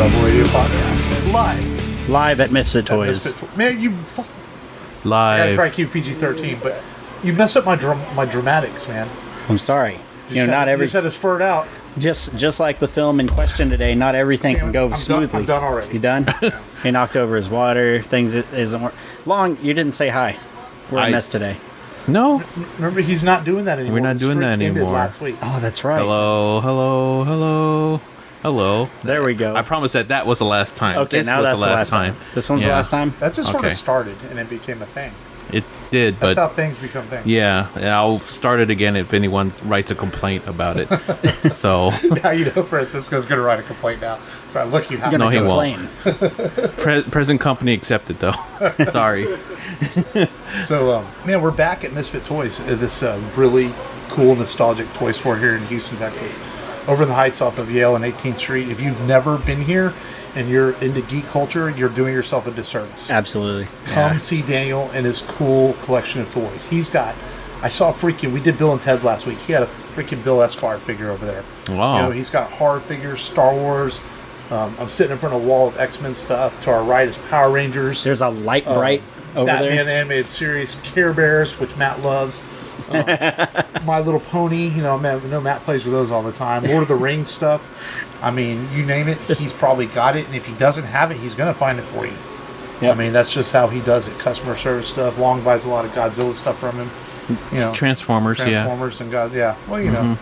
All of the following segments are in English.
Rebel Radio Podcast. Live at Misfit Toys. Man, you live. I gotta try Q PG-13, but you messed up my dramatics, man. I'm sorry. You said it's spurred out. Just like the film in question today, not everything can go smoothly. I'm done already. You done? Yeah. He knocked over his water. Things isn't working. Long, you didn't say hi. We're a mess today. No. Remember, he's not doing that anymore. We're not doing that anymore. Last week. Oh, that's right. Hello. There we go. I promised that was the last time. Okay, this now was that's the last time. This one's the last time? That just sort of started, and it became a thing. It did, but... That's how things become things. Yeah, I'll start it again if anyone writes a complaint about it. So... Now you know Francisco's going to write a complaint now. Look, you have to No, he complain. won't. Present company accepted, though. Sorry. So, man, we're back at Misfit Toys, this really cool, nostalgic toy store here in Houston, Texas, over in the Heights off of Yale and 18th Street. If you've never been here and you're into geek culture, you're doing yourself a disservice. Absolutely. Come see Daniel and his cool collection of toys. He's got, we did Bill and Ted's last week. He had a freaking Bill Esquire figure over there. Wow. You know, he's got horror figures, Star Wars. I'm sitting in front of a wall of X-Men stuff. To our right is Power Rangers. There's a Light Bright over there. Batman the Animated Series, Care Bears, which Matt loves. My Little Pony. You know, Matt plays with those all the time. Lord of the Rings stuff. I mean, you name it, he's probably got it. And if he doesn't have it, he's going to find it for you. Yep. I mean, that's just how he does it. Customer service stuff. Long buys a lot of Godzilla stuff from him. You know, Transformers, and God, yeah. Well, you know,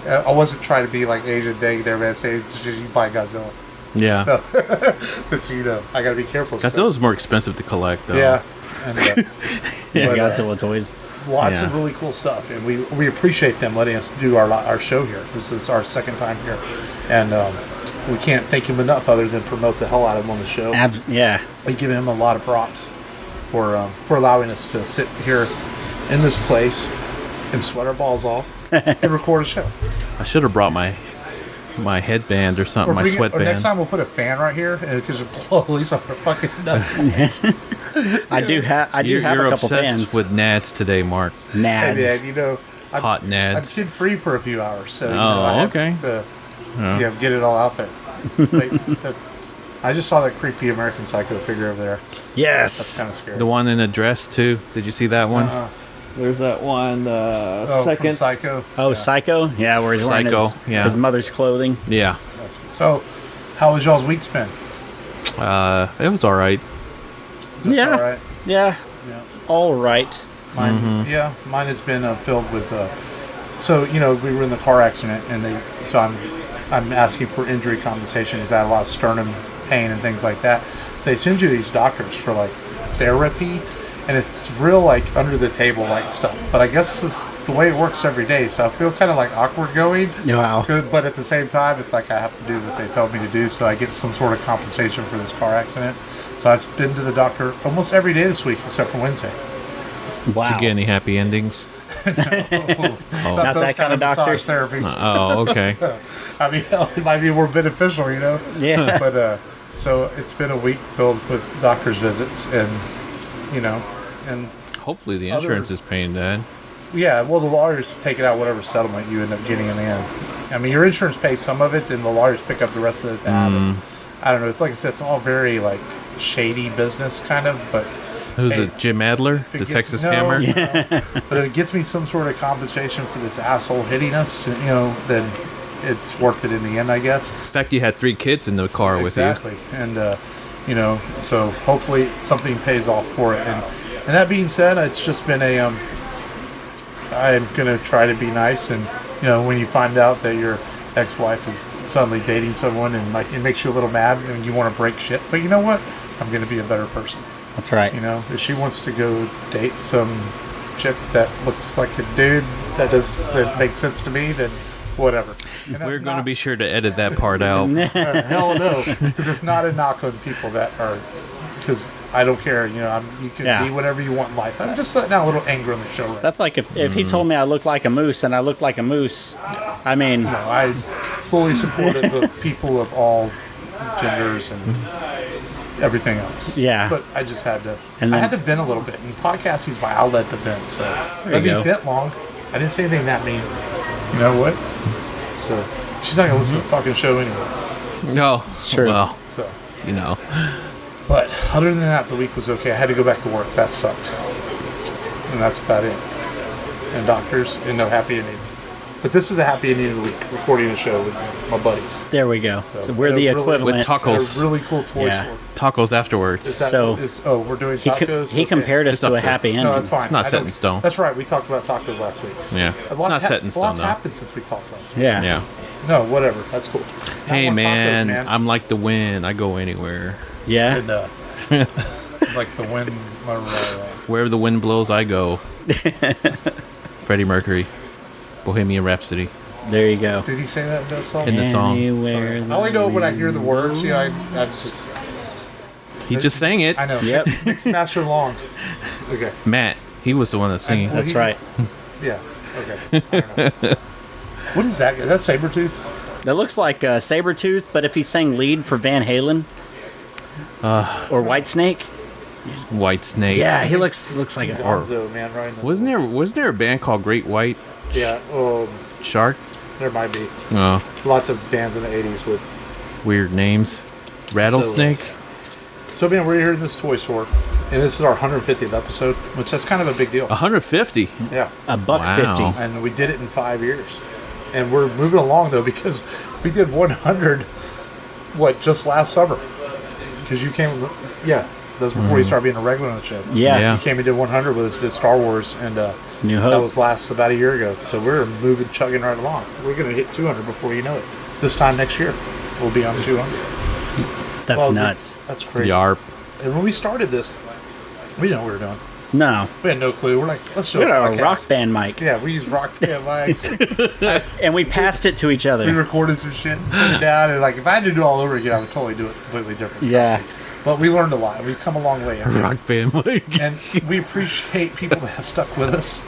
I wasn't trying to be like Asian Dig there, man. Say it's just you buy Godzilla. Yeah. So, you know, I got to be careful. Godzilla's more expensive to collect, though. Yeah. And, Godzilla toys. Lots of really cool stuff, and we appreciate them letting us do our show here. This is our second time here, and we can't thank him enough other than promote the hell out of him on the show. Yeah. We give him a lot of props for allowing us to sit here in this place and sweat our balls off and record a show. I should have brought my headband or something, my sweatband. Or next time we'll put a fan right here because it'll blow at least off our fucking nuts. I do have a couple fans. You're obsessed with nads today, Mark. Nads. Hey, man, you know, hot nads. I'm kid free for a few hours, so I have to get it all out there. I just saw that creepy American Psycho figure over there. Yes, that's kind of scary. The one in a dress too. Did you see that one? There's that one. Second Psycho. Oh, yeah. Psycho. Yeah, where he's wearing his mother's clothing. Yeah. So, how was y'all's week spent? It was all right. Yeah. All right. Yeah. All right. Mine has been filled with. So you know, we were in the car accident, and I'm asking for injury compensation because I had a lot of sternum pain and things like that. So they send you these doctors for like therapy, and it's real like under the table like stuff. But I guess it's the way it works every day, so I feel kind of like awkward going. Wow. Good, but at the same time, it's like I have to do what they tell me to do, so I get some sort of compensation for this car accident. So I've been to the doctor almost every day this week except for Wednesday. Wow. Did you get any happy endings? No. Not that kind of doctor. Therapies. Okay. I mean, it might be more beneficial, you know? Yeah. But, so it's been a week filled with doctor's visits and, you know, and... Hopefully the insurance is paying that. Yeah, well, the lawyers take it out whatever settlement you end up getting in the end. I mean, your insurance pays some of it, then the lawyers pick up the rest of the tab. And, I don't know. It's like I said, it's all very, like, shady business kind of, but... Who's it, Jim Adler? The Texas Scammer? No. But if it gets me some sort of compensation for this asshole hitting us, you know, then it's worth it in the end, I guess. In fact, you had 3 kids in the car with you. Exactly. And, you know, so hopefully something pays off for it. And that being said, it's just been I'm going to try to be nice. And, you know, when you find out that your ex-wife is suddenly dating someone and like it makes you a little mad and you want to break shit. But you know what? I'm going to be a better person. That's right. You know, if she wants to go date some chick that looks like a dude that makes sense to me, then whatever. We're going to be sure to edit that part out. Hell no, because it's not a knock on people that are. Because I don't care. You know, you can be whatever you want in life. I'm just letting out a little anger on the show. Right? That's like if he told me I look like a moose and I look like a moose. I mean, no, I'm fully supportive of people of all genders and everything else. Yeah. But I just had to. I had to vent a little bit. And podcasting is my outlet to vent. So let me vent long. I didn't say anything that mean. You know what? So she's not gonna listen to the fucking show anyway. No, It's true. Well, So, you know, but other than that, the week was okay. I had to go back to work. That sucked, and that's about it. And doctors, and no happy endings. But this is a happy ending of the week. Recording a show with my buddies. There we go. So we're the equivalent. with tacos. A really cool toy Yeah. store. Tacos afterwards. We're doing tacos. He compared us It's to up a to- happy ending. No, that's fine. It's not I set don't- in stone. That's right. We talked about tacos last week. Yeah, it's not set in stone Lots though. happened since we talked last week. Yeah. Yeah. No, whatever. That's cool. Now Hey more man, tacos, I'm like the wind. I go anywhere. Yeah. And, like the wind. Wherever the wind blows, I go. Freddie Mercury, Bohemian Rhapsody. There you go. Did he say that in that song? In the song. Anywhere I only know it when I hear the words. You know, I just. He just sang it. I know. Yep. Mixmaster Long. Okay. Matt, he was the one that's singing. That's right. Yeah. Okay. I don't know. What is that? Is that Sabretooth? That looks like Sabretooth, but if he sang lead for Van Halen or Whitesnake. White Snake. Yeah, he looks like a. Gonzo, man, right? Wasn't there a band called Great White Yeah. Shark? There might be Oh, lots of bands in the '80s with. weird names. Rattlesnake. So, man, we're here in this toy store, and this is our 150th episode, which that's kind of a big deal. 150. Yeah. $1.50. And we did it in 5 years. And we're moving along, though, because we did 100, just last summer? Because you came, yeah, that's before you started being a regular on the show. Yeah. You came and did 100 with us, did Star Wars, and New Hope. that was about a year ago. So we're moving, chugging right along. We're going to hit 200 before you know it. This time next year, we'll be on 200. That's Well, nuts. That's crazy. Yarp. And when we started this, we didn't know what we were doing. No. We had no clue. We're like, let's do We a had a podcast. rock band mic. Yeah, we used rock band mics. And we passed it to each We other. recorded some shit, put it down, and like if I had to do it all over again, I would totally do it completely different. trust Yeah. me. But we learned a lot. We've come a long way. Rock band Mike. And we appreciate people that have stuck with us.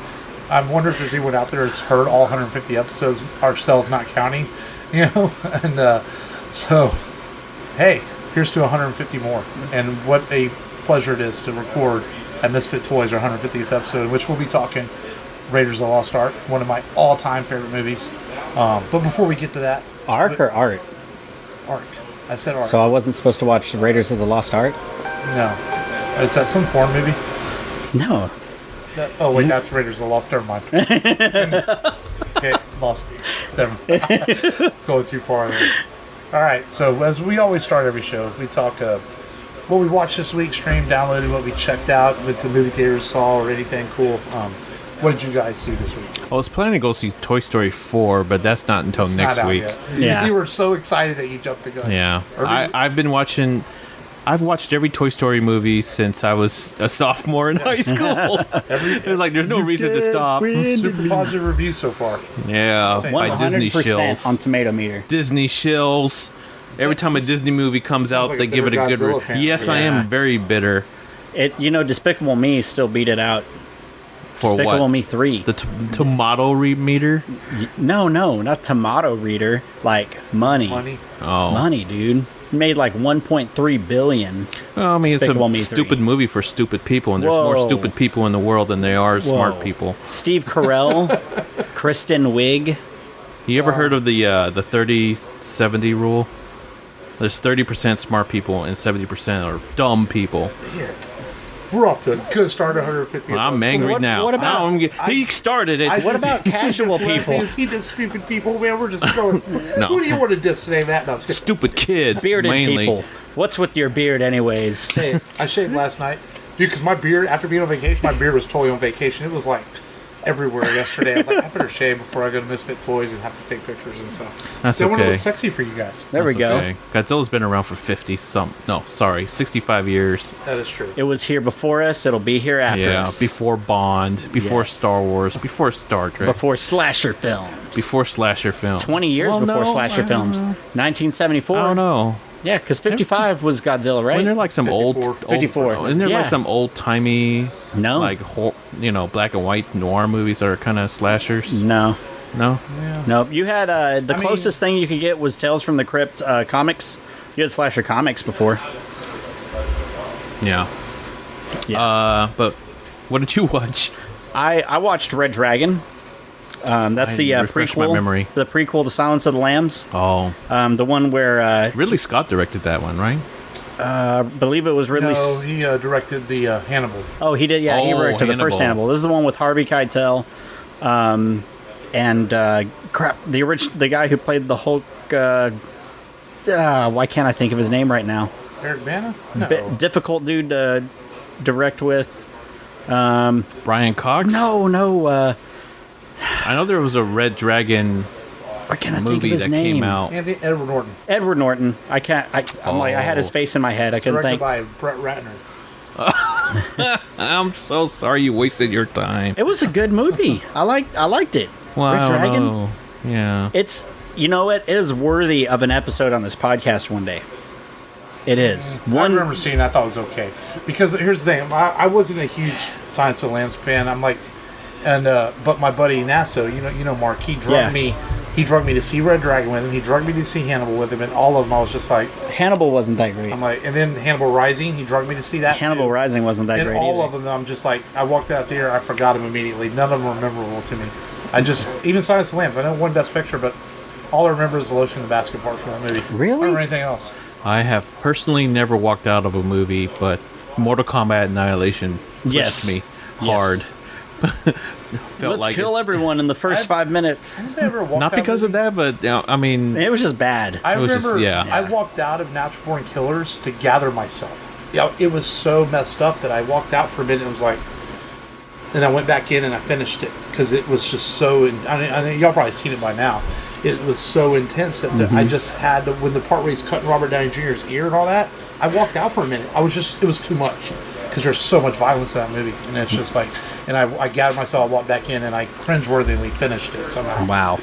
I wonder if there's anyone out there that's heard all 150 episodes, ourselves not counting, you know? And so, hey, here's to 150 more. And what a pleasure it is to record at Misfit Toys, our 150th episode, in which we'll be talking Raiders of the Lost Ark, one of my all-time favorite movies. But before we get to that... Ark or Art? Ark. I said Ark. So I wasn't supposed to watch Raiders of the Lost Ark? No. Is that some porn movie? No. Oh, wait, that's Raiders of the Lost. Never mind. Okay, lost. Never mind. Going too far there. All right, so as we always start every show, we talk what we watched this week, streamed, downloaded, what we checked out, with the movie theaters saw, or anything cool. What did you guys see this week? I was planning to go see Toy Story 4, but that's not until It's next not out week. yet. Yeah. You were so excited that you jumped the gun. Yeah. Or did- I've been watching... I've watched every Toy Story movie since I was a sophomore in high school. It was like, there's no reason to stop. Super positive review so far. Yeah, Same. by Disney 100% shills. on Tomato Meter. Disney shills. Every time a Disney movie comes out, like they a give it a bitter good Godzilla review. fan. Yes, I Yeah. am very bitter. Despicable Me still beat it out. For Despicable what? Me 3. The tomato meter? No, not tomato reader. Like money. Money. Oh. Money, dude. Made like 1.3 billion. Well, I mean, it's Despicable a Me 3. stupid movie for stupid people, and there's more Whoa. stupid people in the world than there are smart Whoa. people. Steve Carell, Kristen Wiig. You ever heard of the 30-70 rule? There's 30% smart people and 70% are dumb people. Yeah. We're off to a good start, 150. Well, I'm angry What- now. what about- Now he started it. What about casual people? He just stupid people, man. We're just going. No. Who do you want to diss today, Matt? No, I'm just kidding. Stupid kids, Bearded mainly. people. What's with your beard, anyways? Hey, I shaved last night, dude. Because my beard, after being on vacation, my beard was totally on vacation. It was like everywhere yesterday. I was like, I better shave before I go to Misfit Toys and have to take pictures and stuff. That's So I want to okay. look sexy for you guys. There we That's go. okay. Godzilla's been around for 65 years. That is true. It was here before us. It'll be here after Yeah, us. before Bond, before Yes. Star Wars, before Star Trek, Before slasher films. before slasher film. 20 years Well, before no, slasher I don't films. know. 1974. I don't know. Yeah, because 55 was Godzilla, right? When they're like some 54. 54. isn't there Yeah. like some old timey, No. like black and white noir movies that are kind of slashers? No. No. Nope. You had the closest thing you could get was Tales from the Crypt comics. You had slasher comics before. Yeah. Yeah. But what did you watch? I watched Red Dragon. That's the refresh my prequel. memory. The prequel to Silence of the Lambs. Oh, The one where Ridley Scott directed that one, right? I believe it was Ridley. No, he directed the Hannibal. Oh, he did. Yeah, he Oh, directed the first Hannibal. Hannibal. This is the one with Harvey Keitel, and the guy who played the Hulk. Why can't I think of his name right now? Eric Bana? No. Difficult dude to direct with. Brian Cox? No. I know there was a Red Dragon Why can't I think of movie his that name? came out. Anthony Edward Norton. Edward Norton. I can't. I'm like I had his face in my head. I couldn't Directed think. by Brett Ratner. I'm so sorry you wasted your time. It was a good movie. I liked it. Well, Red I don't Dragon. know. Yeah. It's it is worthy of an episode on this podcast one day. It is. I remember seeing it, I thought it was okay. Because here's the thing, I wasn't a huge Silence of the Lambs fan. I'm like, but my buddy Nasso, you know Mark, he drugged me to see Red Dragon with him. He drugged me to see Hannibal with him, and all of them I was just like, Hannibal wasn't that great. I'm like, and then Hannibal Rising, he drugged me to see that. Hannibal too. Rising wasn't that And great all either. of them, I'm just like, I walked out there, I forgot them immediately. None of them were memorable to me. Even Silence of the Lambs, I know one Best Picture, but all I remember is the lotion in the basket part from that movie. Really? I don't remember anything else. I have personally never walked out of a movie, but Mortal Kombat Annihilation pushed me hard. Felt Let's like kill everyone in the first 5 minutes. Have I ever walked not out because of that, but I mean, It was just bad. I It was just- remember yeah. I walked out of Natural Born Killers to gather myself. Yeah, it was so messed up that I walked out for a minute and was like, and I went back in and I finished it because it was just so. I mean, y'all probably seen it by now. It was so intense that I just had to, when the part where he's cutting Robert Downey Jr.'s ear and all that, I walked out for a minute. It was too much because there's so much violence in that movie, and it's just like, and I gathered myself, I walked back in, and I cringeworthily finished it somehow. Wow.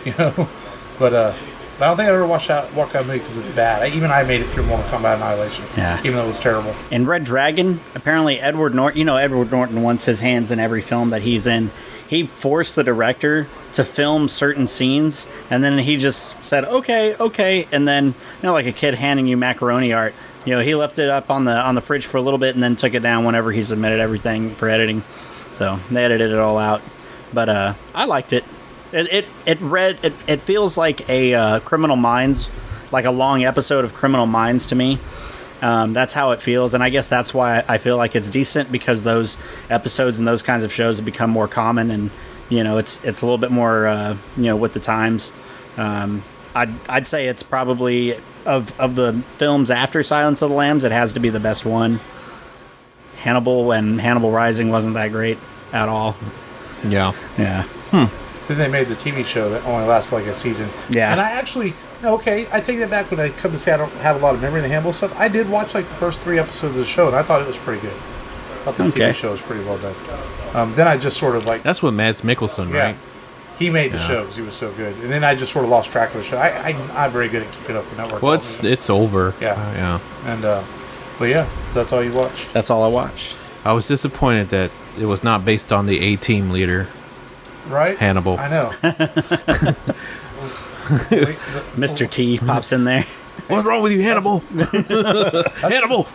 But I don't think I ever walked out of a movie because it's bad. I made it through Mortal Kombat Annihilation. Yeah. Even though it was terrible. In Red Dragon, apparently Edward Norton, Edward Norton wants his hands in every film that he's in. He forced the director to film certain scenes, and then he just said, okay. And then, like a kid handing you macaroni art, he left it up on the fridge for a little bit and then took it down whenever he submitted everything for editing. So they edited it all out. But I liked it. It feels like a Criminal Minds, like a long episode of Criminal Minds to me. That's how it feels, and I guess that's why I feel like it's decent, because those episodes and those kinds of shows have become more common, and it's a little bit more with the times. I'd say it's probably of the films after Silence of the Lambs, it has to be the best one. Hannibal and Hannibal Rising wasn't that great at all. yeah. Then they made the TV show that only lasted like a season. Yeah. And I actually, I take that back when I come to say I don't have a lot of memory of the Hannibal stuff. I did watch like the first 3 episodes of the show, and I thought it was pretty good. I thought the TV show was pretty well done. Then I just sort of like... That's with Mads Mikkelsen, right? He made the show because he was so good. And then I just sort of lost track of the show. I'm very good at keeping up with network. Well, it's over. Yeah. Yeah. And, but yeah, so that's all you watched. That's all I watched. I was disappointed that it was not based on the A-Team leader, Right? Hannibal. I know. Mr. T pops in there. What's wrong with you, Hannibal? Hannibal!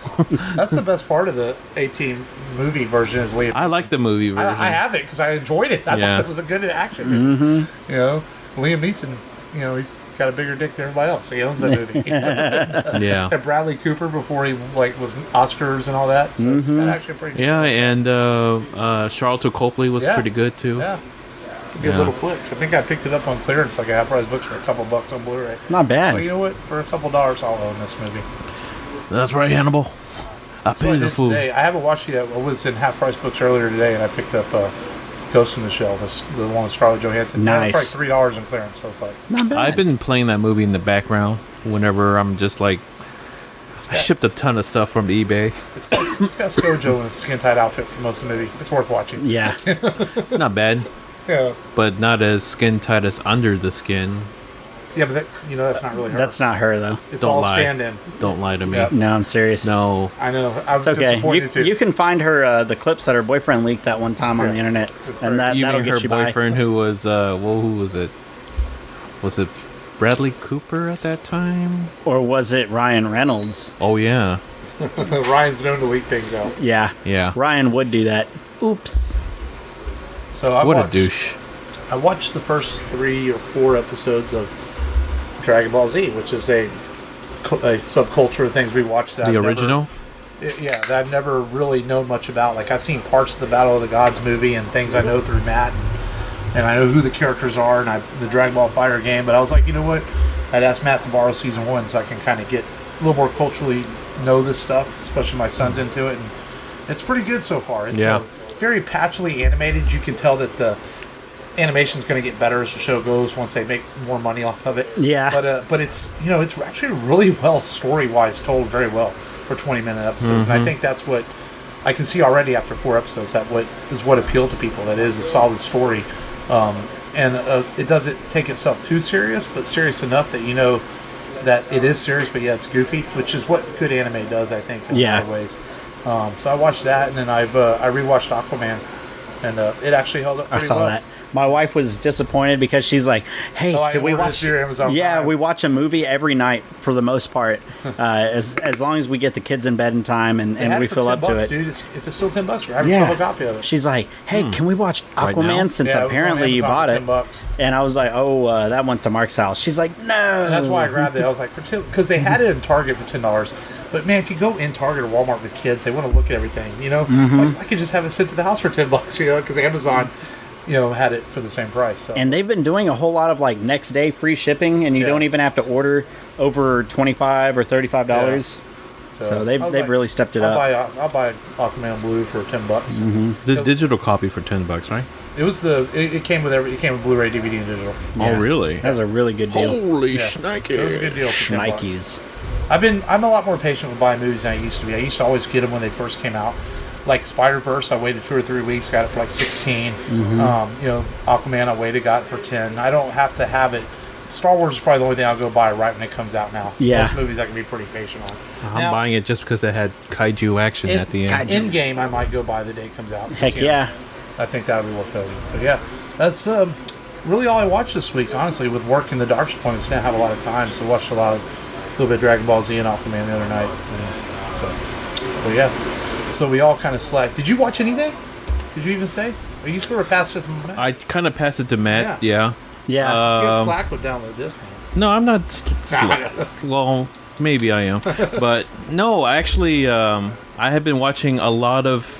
That's the best part of the A-Team movie version is Liam. I like the movie version. I have it because I enjoyed it. I Yeah. thought it was a good action movie. Liam Neeson, he's got a bigger dick than everybody else, so he owns that movie. Yeah. And Bradley Cooper before he was Oscars and all that. So it's been actually pretty good. Yeah, and Charlton Copley was Yeah. pretty good, too. Yeah. It's a good little flick. I think I picked it up on clearance, like a half price books for a couple bucks on Blu-ray. Not bad. Well, you know what? For a couple dollars, I'll own this movie. That's right, Hannibal. I What I paid the did fool. today, I haven't watched it yet. I was in half price books earlier today, and I picked up Ghost in the Shell, the one with Scarlett Johansson. Nice. It was like $3 in clearance, so it's like... Not bad. I've been playing that movie in the background whenever I'm just like... I shipped a ton of stuff from eBay. It's got ScarJo in a skin-tight outfit for most of the movie. It's worth watching. Yeah. It's not bad, Yeah. but not as skin tight as Under the Skin. Yeah, but that's not really her. That's not her, though. It's Don't all lie. stand-in. Don't lie to me. Yeah. No, I'm serious. No. I know. I was It's okay. disappointed too. You can find her the clips that her boyfriend leaked that one time on the internet, That's and right. You that'll mean get her you by. boyfriend who was, who was it? Was it Bradley Cooper at that time? Or was it Ryan Reynolds? Oh, yeah. Ryan's known to leak things out. Yeah. Yeah. Ryan would do that. Oops. So I What a watched, douche. I watched the first 3 or 4 episodes of Dragon Ball Z, which is a subculture of things we watched. That the original? That I've never really known much about. Like, I've seen parts of the Battle of the Gods movie and things I know through Matt, and I know who the characters are, and the Dragon Ball Fighter game, but I was like, you know what? I'd ask Matt to borrow season 1 so I can kind of get a little more culturally know this stuff, especially my son's into it, and it's pretty good so far. It's very patchily animated. You can tell that the animation's going to get better as the show goes once they make more money off of it. Yeah. But it's, it's actually really well story-wise told very well for 20-minute episodes. And I think that's what I can see already after 4 episodes, that what appealed to people. That is a solid story. And it doesn't take itself too serious, but serious enough that you know that it is serious, but it's goofy, which is what good anime does, I think, in a lot of ways. So I watched that, and then I rewatched Aquaman, and it actually held up pretty well. I saw that. My wife was disappointed because she's like, "Hey, can we watch your Amazon Prime? We watch a movie every night for the most part, as long as we get the kids in bed in time and we fill up to it." Dude, if it's still $10, we're having a copy of it. She's like, "Hey, can we watch Aquaman since apparently you bought it?" And I was like, "Oh, that went to Mark's house." She's like, "No." And that's why I grabbed it. I was like, because they had it in Target for $10. But man, if you go in Target or Walmart with kids, they want to look at everything. Like, I could just have it sent to the house for $10. Because Amazon. Had it for the same price. So. And they've been doing a whole lot of like next day free shipping, and you don't even have to order over $25 or $35. Yeah. So they've really stepped it up. I'll buy Aquaman Blue for $10. The digital copy for $10, right? It was it came with Blu-ray, DVD, and digital. Yeah. Oh, really? That was a really good deal. Holy shnikes! It was a good deal for $10. I'm a lot more patient with buying movies than I used to be. I used to always get them when they first came out. Like Spider-Verse, I waited 2 or 3 weeks, got it for like 16. Aquaman, I waited, got it for 10. I don't have to have it. Star Wars is probably the only thing I'll go buy right when it comes out now. Yeah. Most movies I can be pretty patient on. I'm buying it just because it had kaiju action at the end. In game, I might go buy the day it comes out. Heck yeah. I think that would be worth it. But yeah, that's really all I watched this week, honestly. With work in the doctor's appointments, didn't have a lot of time, so watched a little bit of Dragon Ball Z and Aquaman the other night. But yeah. So we all kind of slacked. Did you watch anything? Did you even say? Or you sort of passed it to Matt? I kind of passed it to Matt, yeah. Slack would download this, man. No, I'm not Slack. Well, maybe I am. But no, actually, I have been watching a lot of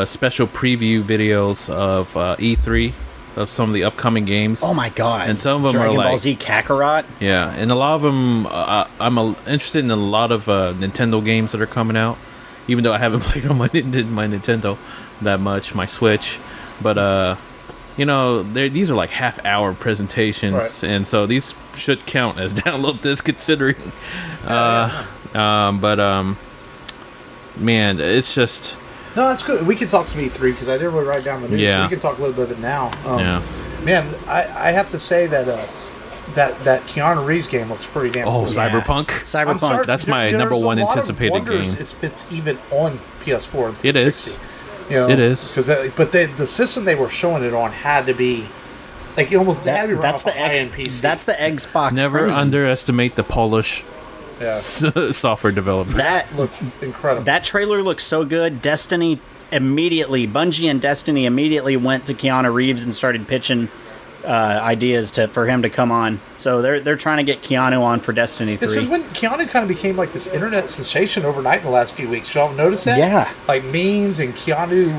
special preview videos of E3 of some of the upcoming games. Oh my god! And some of them Dragon are like Ball Z Kakarot. Yeah, and a lot of them, I'm interested in a lot of Nintendo games that are coming out. Even though I haven't played on my Nintendo that much, my Switch, but these are like half-hour presentations, right. And so these should count as download this, considering. Man, it's just. No, that's good. We can talk some E3 because I didn't really write down the news. Yeah. So we can talk a little bit of it now. Man, I have to say that that Keanu Reeves game looks pretty damn cool. Cyberpunk? Cyberpunk. That's my number one anticipated game. If it's even on PS4 and 360. It is. It is. But the system they were showing it on had to be like it almost had to be run off a high-end PC. That's the Xbox. Never underestimate the Polish software development. That looked incredible. That trailer looks so good. Bungie and Destiny immediately went to Keanu Reeves and started pitching ideas for him to come on. So they're trying to get Keanu on for Destiny 3. This is when Keanu kind of became like this internet sensation overnight in the last few weeks. Y'all notice that? Yeah. Like memes and Keanu,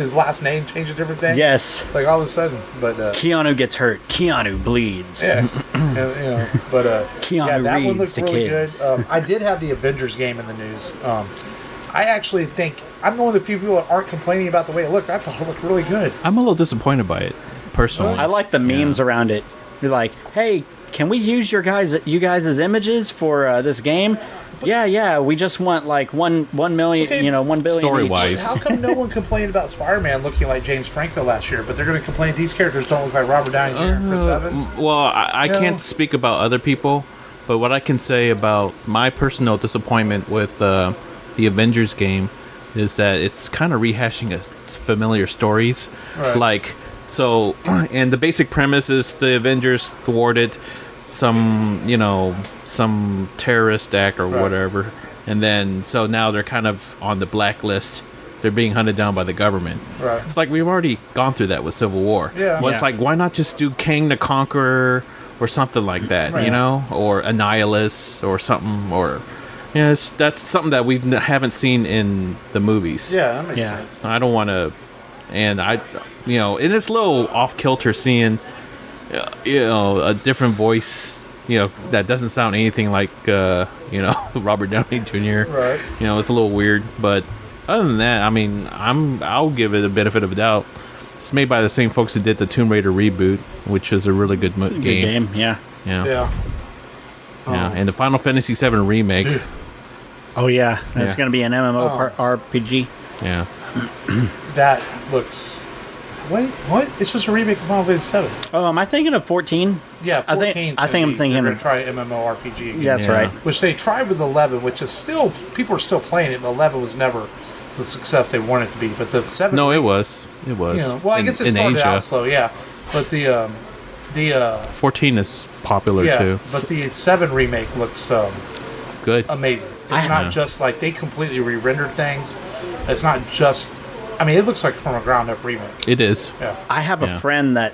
his last name changed to different things. Yes. Like all of a sudden, but Keanu gets hurt. Keanu bleeds. Yeah. Keanu that reads one looked to really kids. good. I did have the Avengers game in the news. I actually think I'm one of the few people that aren't complaining about the way it looked. I thought it looked really good. I'm a little disappointed by it, personally. I like the memes around it. You're like, hey, can we use you guys' images for this game? Yeah, we just want like 1 million, 1 billion story-wise. How come no one complained about Spider-Man looking like James Franco last year, but they're going to complain these characters don't look like Robert Downey Jr. and Chris Evans? Well, I can't speak about other people, but what I can say about my personal disappointment with the Avengers game is that it's kind of rehashing familiar stories. Right. And the basic premise is the Avengers thwarted some terrorist act or whatever, and then so now they're kind of on the blacklist they're being hunted down by the government. Right. It's like we've already gone through that with Civil War. Yeah. Well, it's like, why not just do Kang the Conqueror or something like that, you know? Or Annihilus or something, or... Yeah, that's something that we haven't seen in the movies. Yeah, that makes sense. I don't want to... And and it's a little off-kilter seeing, a different voice, that doesn't sound anything like, Robert Downey Jr. Right. It's a little weird, but... Other than that, I mean, I'll give it a benefit of a doubt. It's made by the same folks who did the Tomb Raider reboot, which is a really good game. Yeah. Yeah. And the Final Fantasy VII remake. Oh yeah, it's going to be an MMORPG. Yeah. That looks. Wait, what? It's just a remake of Final Fantasy VII. Oh, am I thinking of 14? Yeah, 14. I think I'm thinking. They're going to try MMORPG again. Yeah, that's right. Which they tried with 11, which is still people are still playing it. But 11 was never the success they wanted it to be. But the 7. No, it was. It was. Well, I guess it started out slow. Yeah, but the 14 is popular too. But the 7 remake looks good, amazing. It's not just like they completely re-rendered things. It's not just. I mean, it looks like from a ground-up remake. It is. Yeah. I have a friend that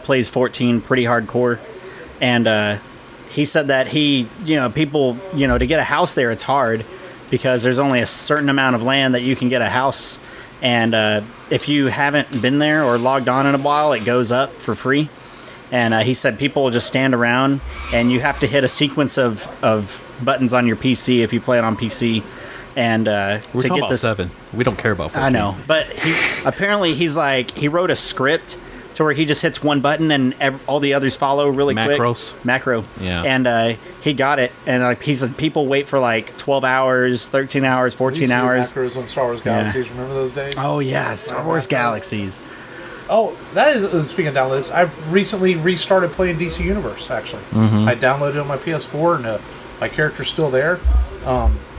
plays 14 pretty hardcore, and he said that people, to get a house there, it's hard because there's only a certain amount of land that you can get a house, and if you haven't been there or logged on in a while, it goes up for free. And he said people will just stand around, and you have to hit a sequence of buttons on your PC if you play it on PC. And we're to talking get about 7. We don't care about 14. I know, but he wrote a script to where he just hits one button and all the others follow really quick. Macro. Yeah. And he got it, and he said people wait for 12 hours, 13 hours, 14 hours. Macros on Star Wars Galaxies. Yeah. Remember those days? Oh yeah, Star Wars Galaxies. Oh, that is, speaking of downloads, I've recently restarted playing DC Universe, actually. Mm-hmm. I downloaded it on my PS4, and my character's still there.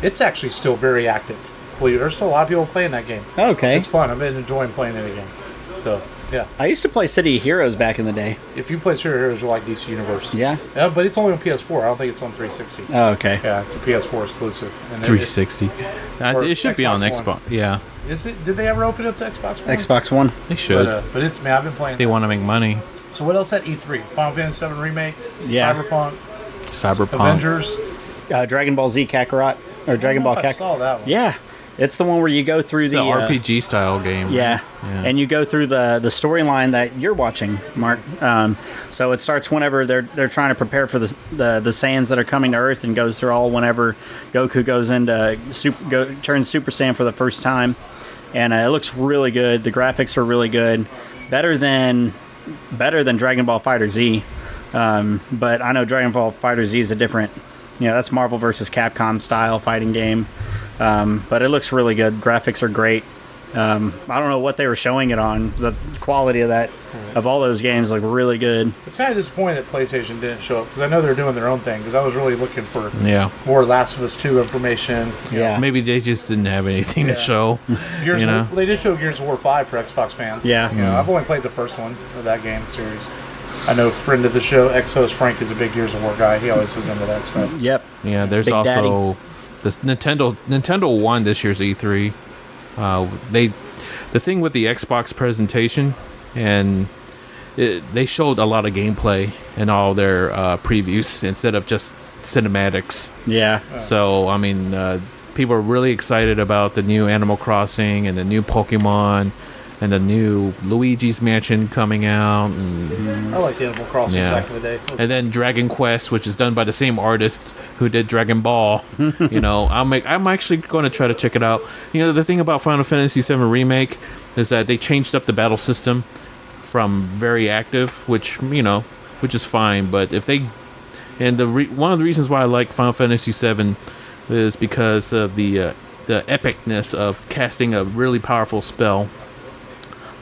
It's actually still very active. There's still a lot of people playing that game. Okay. It's fun. I've been enjoying playing it again. So, yeah. I used to play City of Heroes back in the day. If you play City of Heroes, you'll like DC Universe. Yeah? Yeah, but it's only on PS4. I don't think it's on 360. Oh, okay. Yeah, it's a PS4 exclusive. And 360. It should be on Xbox. Yeah. Is it? Did they ever open up the Xbox One? Xbox One. They should. But it's, man, I've been playing. They want to make money. So what else at E3? Final Fantasy VII Remake? Yeah. Cyberpunk. Avengers? Dragon Ball Z Kakarot. Or Dragon Ball Kakarot. I saw that one. Yeah. It's the one where you go through the RPG style game. Right? Yeah. And you go through the storyline that you're watching, Mark. So it starts whenever they're trying to prepare for the Saiyans that are coming to Earth, and goes through all whenever Goku goes into turns Super Saiyan for the first time. And it looks really good. The graphics are really good. Better than Dragon Ball Fighter Z. But I know Dragon Ball Fighter Z is a different, that's Marvel versus Capcom style fighting game. But it looks really good. Graphics are great. I don't know what they were showing it on. The quality of all those games look really good. It's kind of disappointing that PlayStation didn't show up, because I know they're doing their own thing, because I was really looking for more Last of Us 2 information. Yeah. Maybe they just didn't have anything to show. They did show Gears of War 5 for Xbox fans. Yeah. I've only played the first one of that game series. I know friend of the show, ex-host Frank, is a big Gears of War guy. He always was into that stuff. Yep. Yeah, there's Big also... Daddy. This Nintendo won this year's E3. The thing with the Xbox presentation, and they showed a lot of gameplay in all their previews instead of just cinematics. Yeah. So I mean, people are really excited about the new Animal Crossing and the new Pokemon and the new Luigi's Mansion coming out. And, I like Animal Crossing back in the day. And then Dragon Quest, which is done by the same artist who did Dragon Ball. I'm actually going to try to check it out. The thing about Final Fantasy VII Remake is that they changed up the battle system from very active, which is fine. But if they, one of the reasons why I like Final Fantasy VII is because of the epicness of casting a really powerful spell.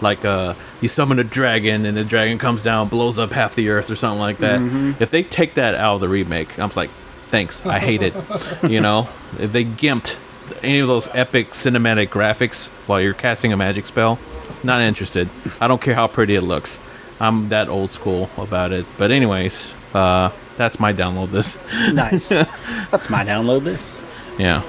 Like you summon a dragon and the dragon comes down, blows up half the earth or something like that. Mm-hmm. If they take that out of the remake, I'm like, thanks, I hate it. If they gimped any of those epic cinematic graphics while you're casting a magic spell, not interested. I don't care how pretty it looks. I'm that old school about it. But anyways, that's my download this. Nice. That's my download this. Yeah.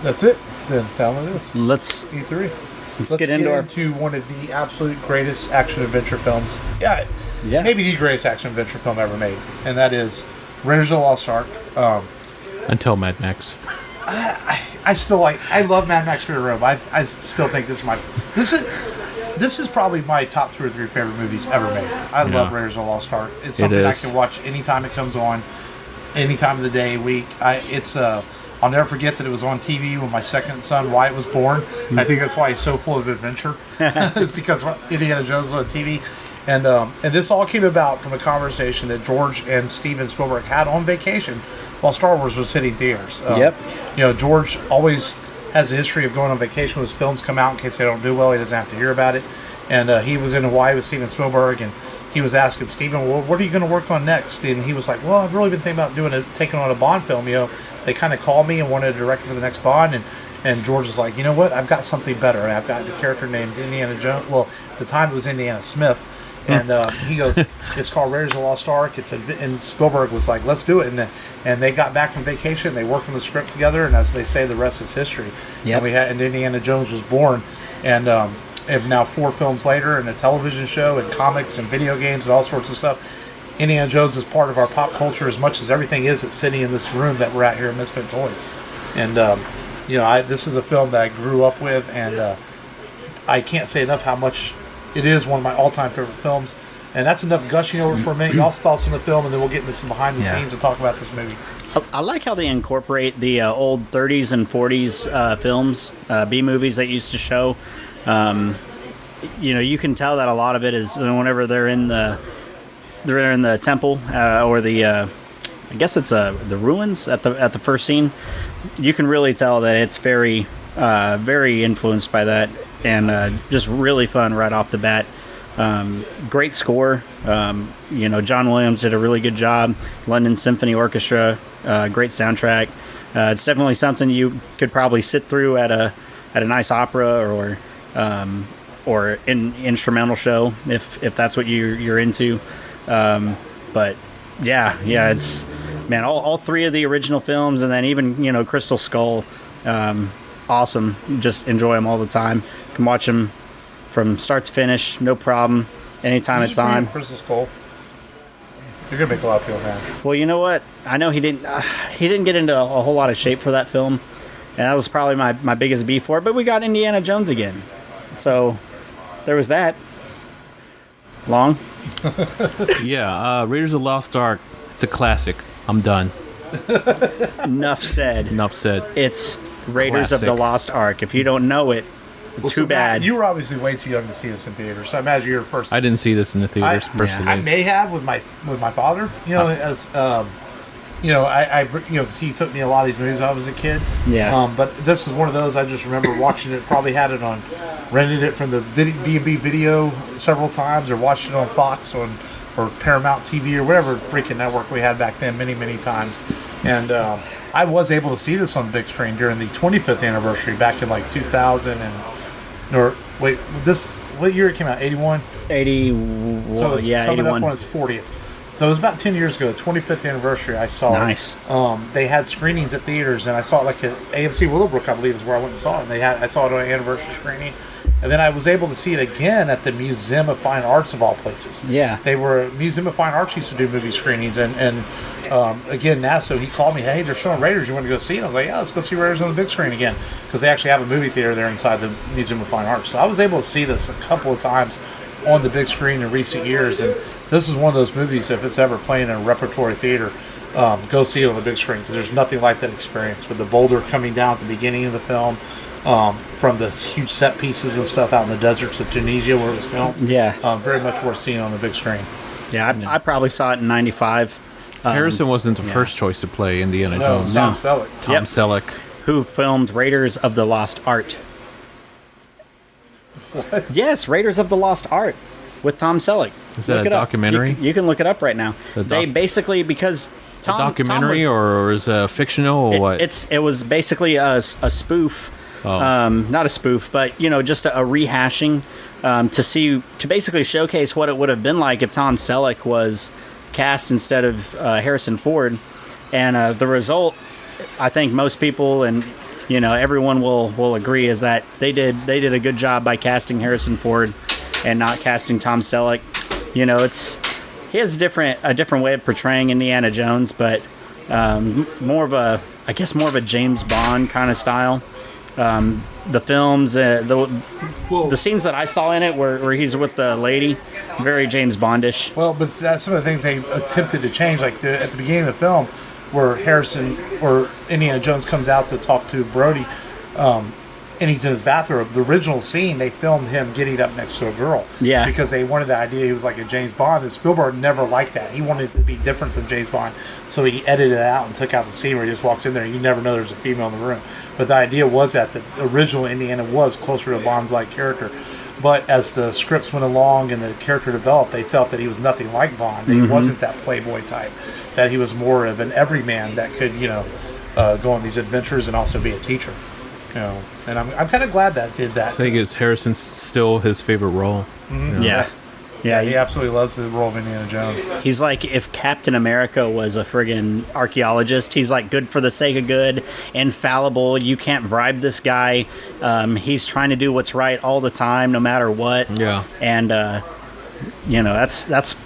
That's it. Then down with this. Let's E3. Let's get into one of the absolute greatest action adventure films. Yeah. Maybe the greatest action adventure film ever made, and that is Raiders of the Lost Ark. Until Mad Max. I love Mad Max Fury Road. I still think this is probably my top 2 or 3 favorite movies ever made. I love Raiders of the Lost Ark. It's something I can watch anytime it comes on, any time of the day, week. I'll never forget that it was on TV when my second son Wyatt was born. I think that's why he's so full of adventure. It's because Indiana Jones was on TV. And this all came about from a conversation that George and Steven Spielberg had on vacation while Star Wars was hitting theaters. George always has a history of going on vacation when his films come out in case they don't do well. He doesn't have to hear about it. And he was in Hawaii with Steven Spielberg, and he was asking Steven, well, what are you going to work on next? And he was like, well, I've really been thinking about taking on a Bond film. They kind of called me and wanted to direct for the next Bond, and George was like, you know what? I've got something better. And I've got a character named Indiana Jones. Well, at the time it was Indiana Smith. And he goes, it's called Raiders of the Lost Ark. And Spielberg was like, let's do it. And they got back from vacation. They worked on the script together. And as they say, the rest is history. Yep. And Indiana Jones was born. And now 4 films later, and a television show, and comics, and video games, and all sorts of stuff. Indiana Jones is part of our pop culture as much as everything is that's sitting in this room that we're at here at Misfit Toys. And this is a film that I grew up with, and I can't say enough how much it is one of my all-time favorite films. And that's enough gushing over for a minute. Y'all's thoughts on the film, and then we'll get into some behind the scenes and talk about this movie. I like how they incorporate the old 30s and 40s films, B-movies that used to show. You can tell that a lot of it is whenever they're in the temple or the I guess it's the ruins at the first scene. You can really tell that it's very very influenced by that, and just really fun right off the bat. Great score. John Williams did a really good job. London Symphony Orchestra, great soundtrack. It's definitely something you could probably sit through at a nice opera or an instrumental show if that's what you're into. But it's all 3 of the original films, and then even Crystal Skull, awesome. Just enjoy them all the time. Can watch them from start to finish, no problem. Anytime it's on. Crystal Skull. You're gonna make a lot of people mad. Well, you know what? I know he didn't get into a whole lot of shape for that film, and that was probably my biggest beef for it. But we got Indiana Jones again, so there was that. Long. Raiders of the Lost Ark. It's a classic. I'm done. Enough said. It's Raiders Classic. of the Lost Ark. If you don't know it, too bad. Matt, you were obviously way too young to see this in theaters, so I imagine you're the first. I didn't see this in the theaters personally. I may have with my father. As because he took me a lot of these movies when I was a kid. Yeah. But this is one of those I just remember watching it. Probably had it on, rented it from the B&B video several times, or watched it on Fox or Paramount TV or whatever freaking network we had back then many times. And I was able to see this on the big screen during the 25th anniversary back in like 2000 what year it came out? 81? 81. So it's coming 81. up on its 40th. So it was about 10 years ago, the 25th anniversary. I saw nice. They had screenings at theaters, and I saw it like at AMC Willowbrook, I believe, is where I went and saw it. And I saw it on an anniversary screening. And then I was able to see it again at the Museum of Fine Arts of all places. Yeah. Museum of Fine Arts used to do movie screenings, and again, NASA, he called me, hey, they're showing Raiders, you want to go see it? I was like, yeah, let's go see Raiders on the big screen again, because they actually have a movie theater there inside the Museum of Fine Arts. So I was able to see this a couple of times on the big screen in recent years, and this is one of those movies, if it's ever playing in a repertory theater, go see it on the big screen, because there's nothing like that experience with the boulder coming down at the beginning of the film, from the huge set pieces and stuff out in the deserts of Tunisia where it was filmed. Yeah. Very much worth seeing on the big screen. Yeah, I probably saw it in 95. Harrison wasn't the first choice to play Indiana Jones. Tom Selleck. Tom Selleck. Who filmed Raiders of the Lost Ark. What? Yes, Raiders of the Lost Ark with Tom Selleck. Is that a documentary? You can look it up right now. They basically, because Tom... A documentary, or is it fictional, or what? It was basically a spoof. Not a spoof, but just a rehashing to basically showcase what it would have been like if Tom Selleck was cast instead of Harrison Ford. And the result, I think most people, and everyone will agree is that they did a good job by casting Harrison Ford and not casting Tom Selleck. He has a different way of portraying Indiana Jones, but more of a James Bond kind of style. The films, the scenes that I saw in it where he's with the lady, very James Bondish. Well, but that's some of the things they attempted to change, like at the beginning of the film, where Indiana Jones comes out to talk to Brody, and he's in his bathrobe. The original scene, they filmed him getting up next to a girl. Yeah. Because they wanted the idea he was like a James Bond, and Spielberg never liked that. He wanted it to be different than James Bond, so he edited it out and took out the scene where he just walks in there and you never know there's a female in the room. But the idea was that the original Indiana was closer to a Bond's-like character. But as the scripts went along and the character developed, they felt that he was nothing like Bond. That he wasn't that playboy type. That he was more of an everyman that could, go on these adventures and also be a teacher. And I'm kind of glad that did that. I think it's Harrison's still his favorite role. Mm-hmm. Yeah, he absolutely loves the role of Indiana Jones. He's like if Captain America was a friggin' archaeologist. He's like good for the sake of good, infallible. You can't bribe this guy. He's trying to do what's right all the time, no matter what. Yeah. And, that's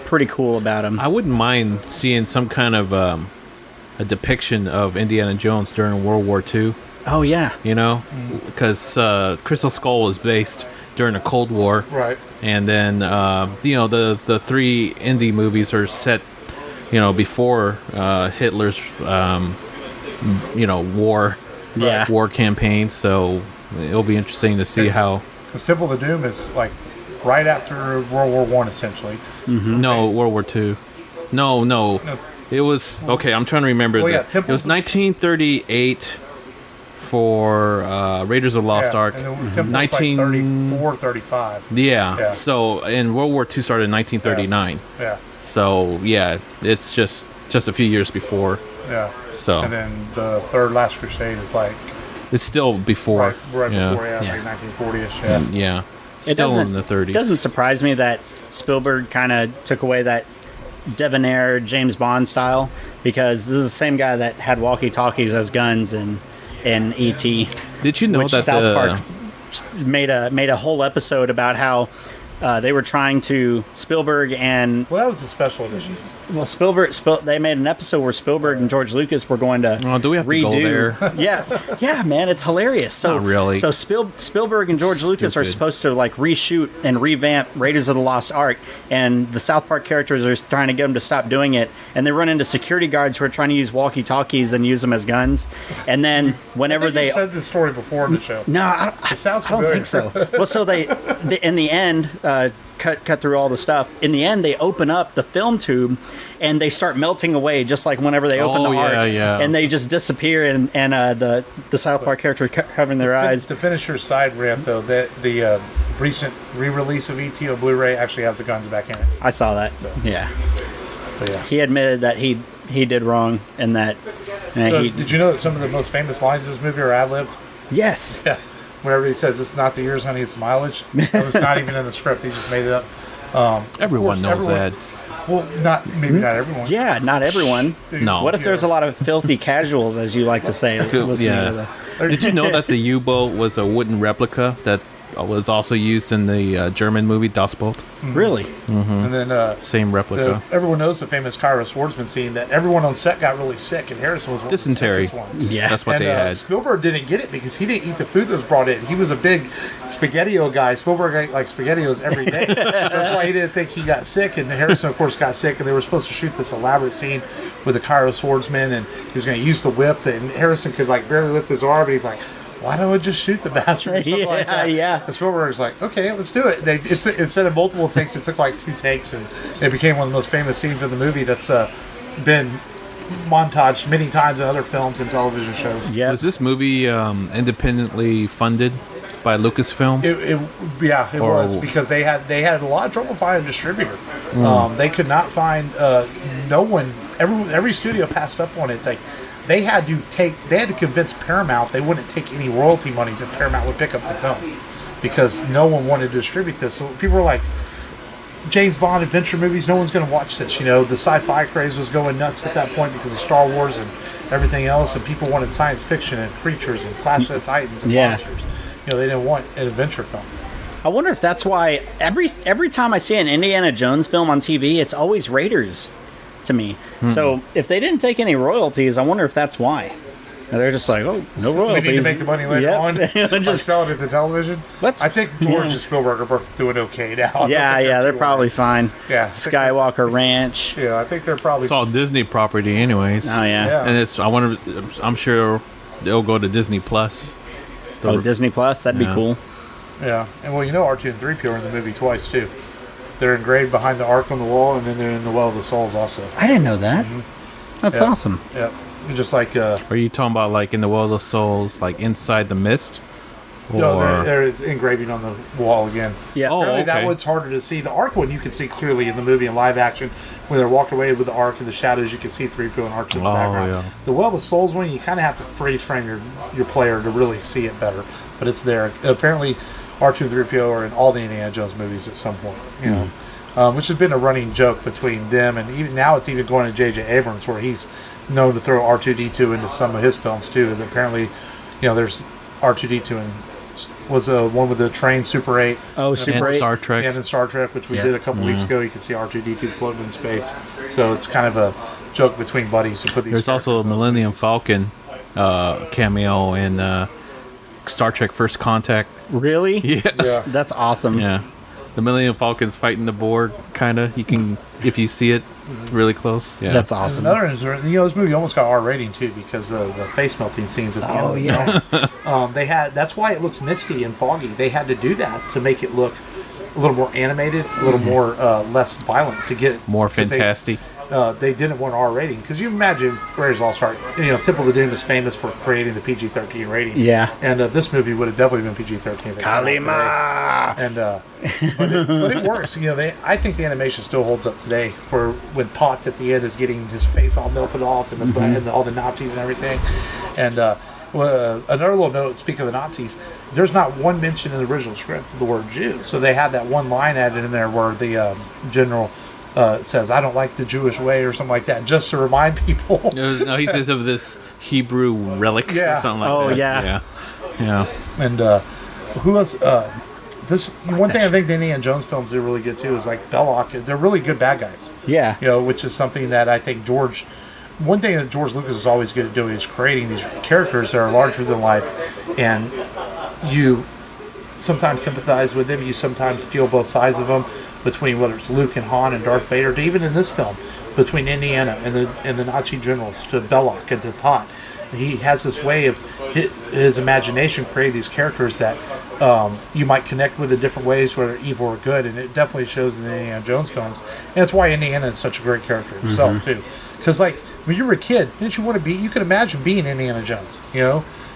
pretty cool about him. I wouldn't mind seeing some kind of a depiction of Indiana Jones during World War II. Oh, yeah. Because Crystal Skull was based during the Cold War. Right. And then, the three indie movies are set, before Hitler's, war campaign. So it'll be interesting to see how... Because Temple of Doom is like right after World War One, essentially. Mm-hmm. No, World War II. No. It was... Okay, I'm trying to remember. Well, it was 1938... for Raiders of the Lost Ark. And then 34, 35. Yeah. So, and World War II started in 1939. Yeah. So, it's just a few years before. Yeah. So. And then the third Last Crusade is like... It's still before. Right before, like 1940-ish, Yeah. Still in the 30s. It doesn't surprise me that Spielberg kind of took away that debonair James Bond style, because this is the same guy that had walkie-talkies as guns and E.T. Did you know that South Park made a whole episode about how they were trying to Spielberg and that was the special editions. Well, they made an episode where Spielberg and George Lucas were going to do we have redo. To go there? yeah, man, it's hilarious. So not really. So Spielberg and George Lucas are supposed to like reshoot and revamp Raiders of the Lost Ark, and the South Park characters are trying to get them to stop doing it, and they run into security guards who are trying to use walkie-talkies and use them as guns, and then whenever you said this story before in the show. No, I don't think so. Well, so they in the end. Cut through all the stuff. In the end, they open up the film tube and they start melting away, just like whenever they open the Ark. And they just disappear, and the South Park character covering their eyes. To finish your side rant, though, the recent re-release of E.T. on Blu-ray actually has the guns back in it. I saw that. So. Yeah. But yeah. He admitted that he did wrong and that. Did you know that some of the most famous lines in this movie are ad-libbed? Yes. Yeah. Whenever he says, "It's not the years, honey, it's mileage." It was not even in the script. He just made it up. Everyone knows that. Well, not everyone. Yeah, not everyone. No. What if there's a lot of filthy casuals, as you like to say? Did you know that the U-boat was a wooden replica that was also used in the German movie Das Boot? Mm-hmm. Really? Mm-hmm. And then same replica. Everyone knows the famous Cairo swordsman scene that everyone on set got really sick, and Harrison was dysentery. One. Yeah, that's what they had. Spielberg didn't get it because he didn't eat the food that was brought in. He was a big SpaghettiO guy. Spielberg ate like SpaghettiOs every day. That's why he didn't think he got sick. And Harrison, of course, got sick. And they were supposed to shoot this elaborate scene with the Cairo swordsman, and he was going to use the whip. And Harrison could like barely lift his arm, and he's like, "Why don't we just shoot the bastard?" Or something like that. Yeah. And Spielberg's like, "Okay, let's do it." Instead of multiple takes, it took like 2 takes, and it became one of the most famous scenes in the movie that's been montaged many times in other films and television shows. Yeah. Was this movie independently funded by Lucasfilm? It was, because they had a lot of trouble finding a distributor. They could not find no one. Every studio passed up on it. They had to convince Paramount they wouldn't take any royalty monies if Paramount would pick up the film, because no one wanted to distribute this. So people were like, James Bond adventure movies, no one's going to watch this. The sci-fi craze was going nuts at that point because of Star Wars and everything else, and people wanted science fiction and creatures and Clash of the Titans and monsters. They didn't want an adventure film. I wonder if that's why every time I see an Indiana Jones film on TV, it's always Raiders to me. So if they didn't take any royalties, I wonder if that's why. And they're just like, oh, no royalties. We need to make the money later on. Just sell it at the television. I think George and Spielberg are both doing okay now. They're probably fine. Yeah, Skywalker Ranch. Yeah, I think they're probably. It's all Disney property, anyways. Oh yeah. And I'm sure they'll go to Disney Plus. Disney Plus, that'd be cool. Yeah, and R2 and 3PO are in the movie twice too. They're engraved behind the Ark on the wall, and then they're in the Well of the Souls also. I didn't know that. That's awesome. Yep. Just like. Are you talking about like in the Well of the Souls, like inside the mist? Or... No, they're engraving on the wall again. Yeah. Oh, okay. That one's harder to see. The Ark one you can see clearly in the movie in live action. When they're walking away with the Ark in the shadows, you can see 3PO and R2 in the background. Yeah. The Well of the Souls one, you kind of have to freeze frame your player to really see it better. But it's there. Apparently, R2 and 3PO are in all the Indiana Jones movies at some point. Which has been a running joke between them, and even now it's even going to J.J. Abrams, where he's known to throw R2-D2 into some of his films too. And apparently, there's R2-D2 and was one with the train Super 8. Oh, Super 8. Star Trek. And in Star Trek, which we did a couple weeks ago, you can see R2-D2 floating in space. So it's kind of a joke between buddies to put these. There's also a Millennium Falcon cameo in Star Trek First Contact. Really? Yeah. That's awesome. Yeah. The Millennium Falcon's fighting the Borg, kind of. You can, if you see it really close. Yeah. That's awesome. And another is, this movie almost got R rating too because of the face melting scenes at the end of the film. That's why it looks misty and foggy. They had to do that to make it look a little more animated, a little more less violent to get more fantastic. They didn't want R rating because you imagine Raiders of the Lost Ark. Temple of Doom is famous for creating the PG-13 rating. Yeah, and this movie would have definitely been PG-13. Kalima. And but it works. I think the animation still holds up today. For when Tot at the end is getting his face all melted off and and all the Nazis and everything. And another little note. Speaking of the Nazis, there's not one mention in the original script of the word Jew. So they had that one line added in there where the general. Says, I don't like the Jewish way or something like that, just to remind people. No, he says of this Hebrew relic or something like that. Yeah. And who else? This one thing I think the Indiana Jones films do really good too is like Belloc. They're really good bad guys. Yeah. Which is something that I think one thing that George Lucas is always good at doing is creating these characters that are larger than life, and you sometimes sympathize with them, you sometimes feel both sides of them, between whether it's Luke and Han and Darth Vader, to even in this film, between Indiana and the Nazi generals, to Belloc and to Tot. He has this way of his imagination create these characters that you might connect with in different ways, whether evil or good, and it definitely shows in the Indiana Jones films. And that's why Indiana is such a great character himself too. Because when you were a kid, didn't you want to be? You could imagine being Indiana Jones.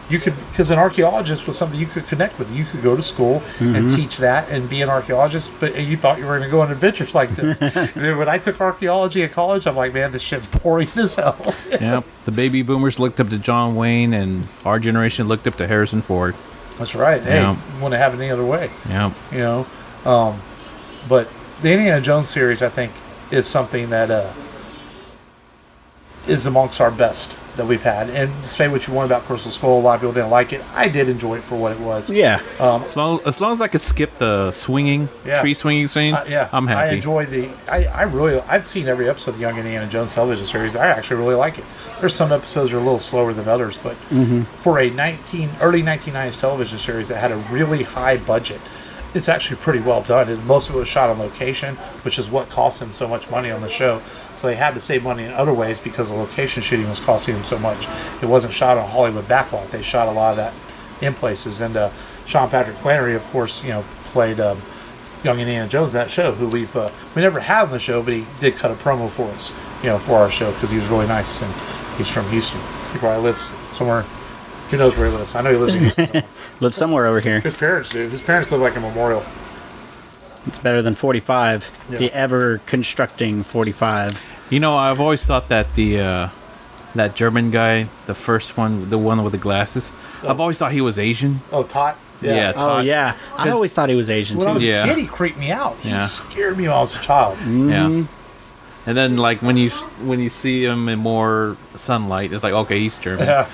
You could, because an archaeologist was something you could connect with. You could go to school and teach that and be an archaeologist, but you thought you were going to go on adventures like this. And then when I took archaeology at college, I'm like, man, this shit's boring as hell. Yeah, the baby boomers looked up to John Wayne, and our generation looked up to Harrison Ford. That's right. Hey, you want to have it any other way. Yeah. But the Indiana Jones series, I think, is something that is amongst our best that we've had. And say what you want about Crystal Skull, a lot of people didn't like it. I did enjoy it for what it was. Yeah. As long as I could skip the tree swinging scene, I'm happy. I enjoy I've seen every episode of the Young Indiana Jones television series. I actually really like it. There's some episodes that are a little slower than others, but for a early 1990s television series that had a really high budget, it's actually pretty well done. Most of it was shot on location, which is what cost them so much money on the show. So they had to save money in other ways because the location shooting was costing them so much. It wasn't shot on Hollywood backlot. They shot a lot of that in places. And Sean Patrick Flannery, of course, played young Indiana Jones in that show, who we never had on the show, but he did cut a promo for us, for our show because he was really nice, and he's from Houston. He probably lives somewhere. Who knows where he lives? I know he lives in Houston. Lives somewhere over here. His parents do. His parents live like a memorial. It's better than 45. Yeah. The ever constructing 45. I've always thought that that German guy, the first one, the one with the glasses, I've always thought he was Asian. Oh, Tot? Yeah. Oh Todd. yeah, I always thought he was Asian When I too. was Yeah. a kid, he creeped me out. He Yeah. scared me when I was a child. Yeah. And then like when you see him in more sunlight, it's like, okay, he's German. Yeah.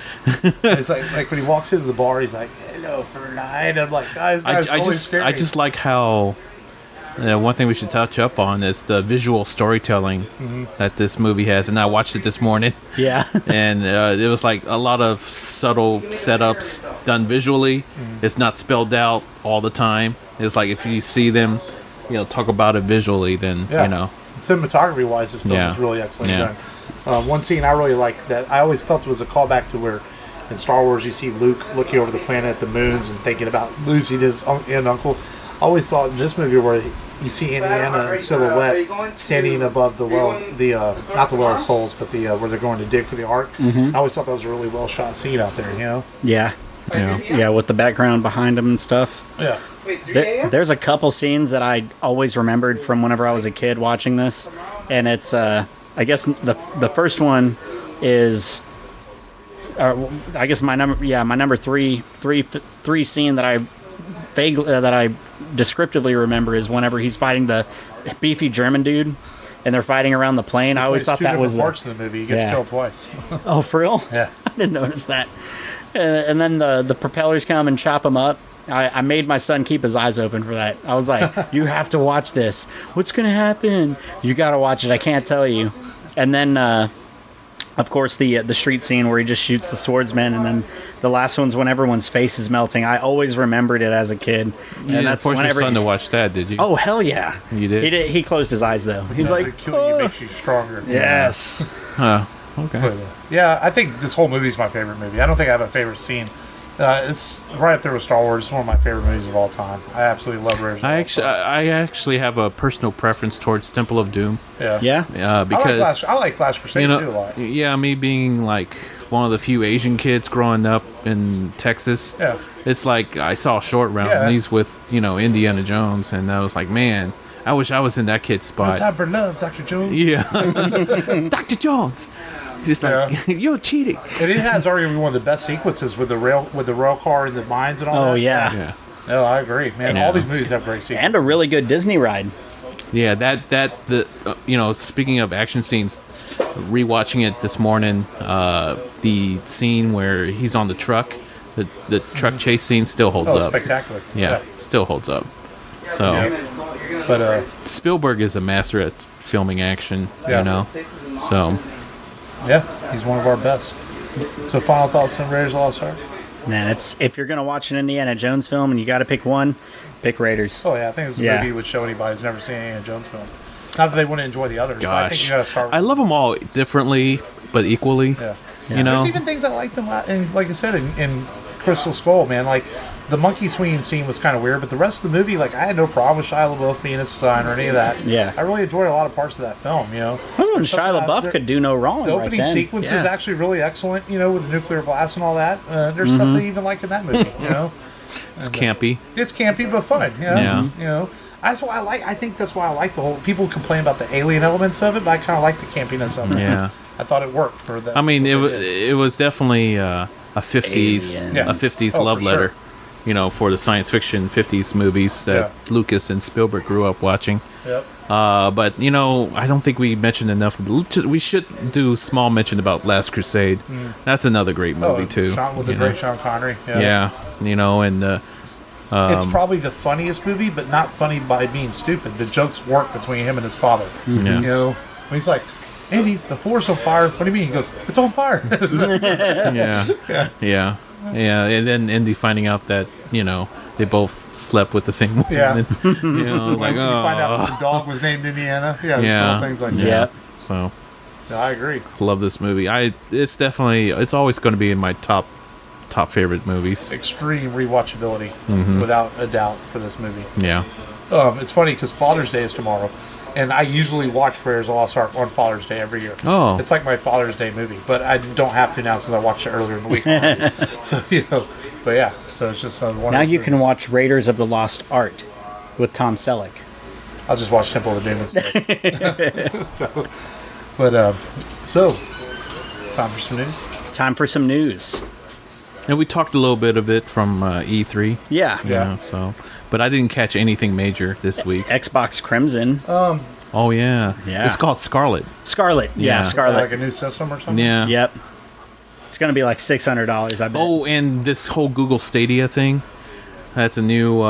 It's like when he walks into the bar, he's like, "Hello, Fernand." I'm like, guys, I just like how one thing we should touch up on is the visual storytelling that this movie has. And I watched it this morning. Yeah. And it was like a lot of subtle setups done visually. It's not spelled out all the time. It's like if you see them, talk about it visually, then cinematography wise, this film is really excellent done. One scene I really like that I always felt was a callback to where in Star Wars you see Luke looking over the planet at the moons and thinking about losing his aunt and uncle. I always thought in this movie where you see Indiana in silhouette standing above the well, not the Well of Souls, but the where they're going to dig for the Ark. I always thought that was a really well shot scene out there. Yeah. Yeah, with the background behind him and stuff. Yeah. There's a couple scenes that I always remembered from whenever I was a kid watching this, and it's I guess the first one is I guess my number three scene that I descriptively remember is whenever he's fighting the beefy German dude and they're fighting around the plane. I always thought that was parts of the movie. He gets killed twice. Oh, for real? Yeah. I didn't notice that. And then the propellers come and chop him up. I made my son keep his eyes open for that. I was like, you have to watch this. What's going to happen? You got to watch it. I can't tell you. And then, of course, the street scene where he just shoots the swordsman. And then the last one's when everyone's face is melting. I always remembered it as a kid. And that's forced your son to watch that, did you? Oh, hell yeah. You did? He closed his eyes, though. He's like, killing you makes you stronger. Yes. Huh. Okay. But, yeah, I think this whole movie is my favorite movie. I don't think I have a favorite scene. It's right up there with Star Wars. It's one of my favorite movies of all time. I absolutely love Raiders. I actually have a personal preference towards Temple of Doom. Yeah. Because I like Last Crusade too a lot. Yeah, me being like one of the few Asian kids growing up in Texas. Yeah. It's like I saw short round these with Indiana Jones, and I was like, man, I wish I was in that kid's spot. No time for love, Dr. Jones. Yeah, Dr. Jones. Just like you're cheating. And it has arguably one of the best sequences with the rail car and the mines and all that. Oh yeah. Yeah. No, I agree, man. All these movies have great sequences. And a really good Disney ride. Yeah, speaking of action scenes, rewatching it this morning, the scene where he's on the truck, the truck chase scene still holds up. Spectacular. Yeah, still holds up. So, but Spielberg is a master at filming action. So. Yeah, he's one of our best. So, final thoughts on Raiders of the Lost Ark? Man, if you're gonna watch an Indiana Jones film and you got to pick one, pick Raiders. Oh yeah, I think this movie you would show anybody who's never seen an Indiana Jones film. Not that they wouldn't enjoy the others, but I think you got to start with I love them all differently, but equally. Yeah. There's even things I liked them, and like I said, in Crystal Skull, man, like the monkey swinging scene was kind of weird, but the rest of the movie, like I had no problem with Shia LaBeouf being his son or any of that. Yeah. I really enjoyed a lot of parts of that film. That's when Shia LaBeouf could do no wrong. The opening sequence is actually really excellent. With the nuclear blast and all that. There's stuff they even like in that movie. It's campy. It's campy but fun. Yeah. That's why I think that's why I like the whole. People complain about the alien elements of it, but I kind of like the campiness of it. Yeah. I thought it worked for that. I mean, it was definitely a 50s love letter. For the science fiction 50s movies that Lucas and Spielberg grew up watching. Yep. But, I don't think we mentioned enough. We should do small mention about Last Crusade. That's another great movie, too. With the great Sean Connery. Yeah. And... it's probably the funniest movie, but not funny by being stupid. The jokes work between him and his father. Yeah. When he's like, Andy, the floor's on fire. What do you mean? He goes, it's on fire. Yeah. And then Indy finding out that, they both slept with the same woman. Yeah. Like, you find out that the dog was named Indiana. Yeah. Things like that. Yeah. So. Yeah, I agree. Love this movie. It's always going to be in my top favorite movies. Extreme rewatchability, without a doubt, for this movie. Yeah. It's funny because Father's Day is tomorrow. And I usually watch Raiders of the Lost Ark on Father's Day every year. Oh. It's like my Father's Day movie. But I don't have to now since I watched it earlier in the week. So, but yeah. So it's just one now you can watch Raiders of the Lost Ark with Tom Selleck. I'll just watch Temple of the Doom instead. So, time for some news. Time for some news. And we talked a little bit of it from E3. Yeah. you know, so, but I didn't catch anything major this week. Xbox Crimson. Oh yeah, Yeah. It's called Scarlet. Scarlet. Yeah, Yeah. Is that Scarlet. like a new system or something? Yeah. Yep. It's going to be like $600, I bet. Oh, and this whole Google Stadia thing. That's a new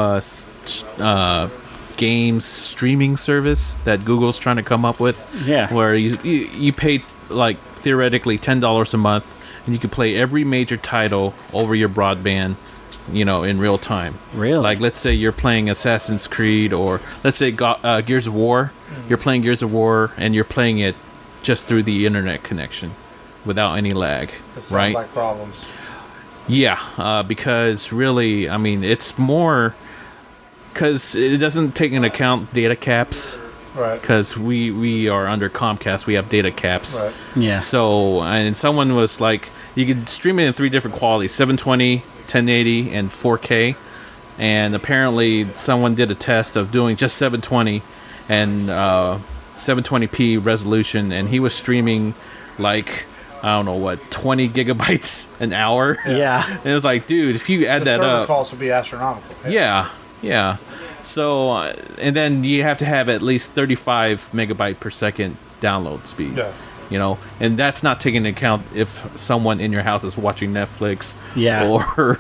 games streaming service that Google's trying to come up with. Yeah. Where you pay like theoretically $10 a month, and you can play every major title over your broadband, in real time. Really? Like, let's say you're playing Assassin's Creed, or let's say Gears of War. You're playing Gears of War, and you're playing it just through the internet connection, without any lag. It sounds right? like problems. Yeah, because really, I mean, it's more because it doesn't take into account data caps. Right. Because we are under Comcast, we have data caps. Right. Yeah. So, and someone was like, you could stream it in 3 different qualities: 720, 1080, and 4K. And apparently, someone did a test of doing just 720 and 720p resolution, and he was streaming like, I don't know what, 20 gigabytes an hour. Yeah. And it was like, dude, if you add The that server up, costs would be astronomical. yeah. So, and then you have to have at least 35 megabyte per second download speed. Yeah. And that's not taking into account if someone in your house is watching Netflix. Yeah. Or,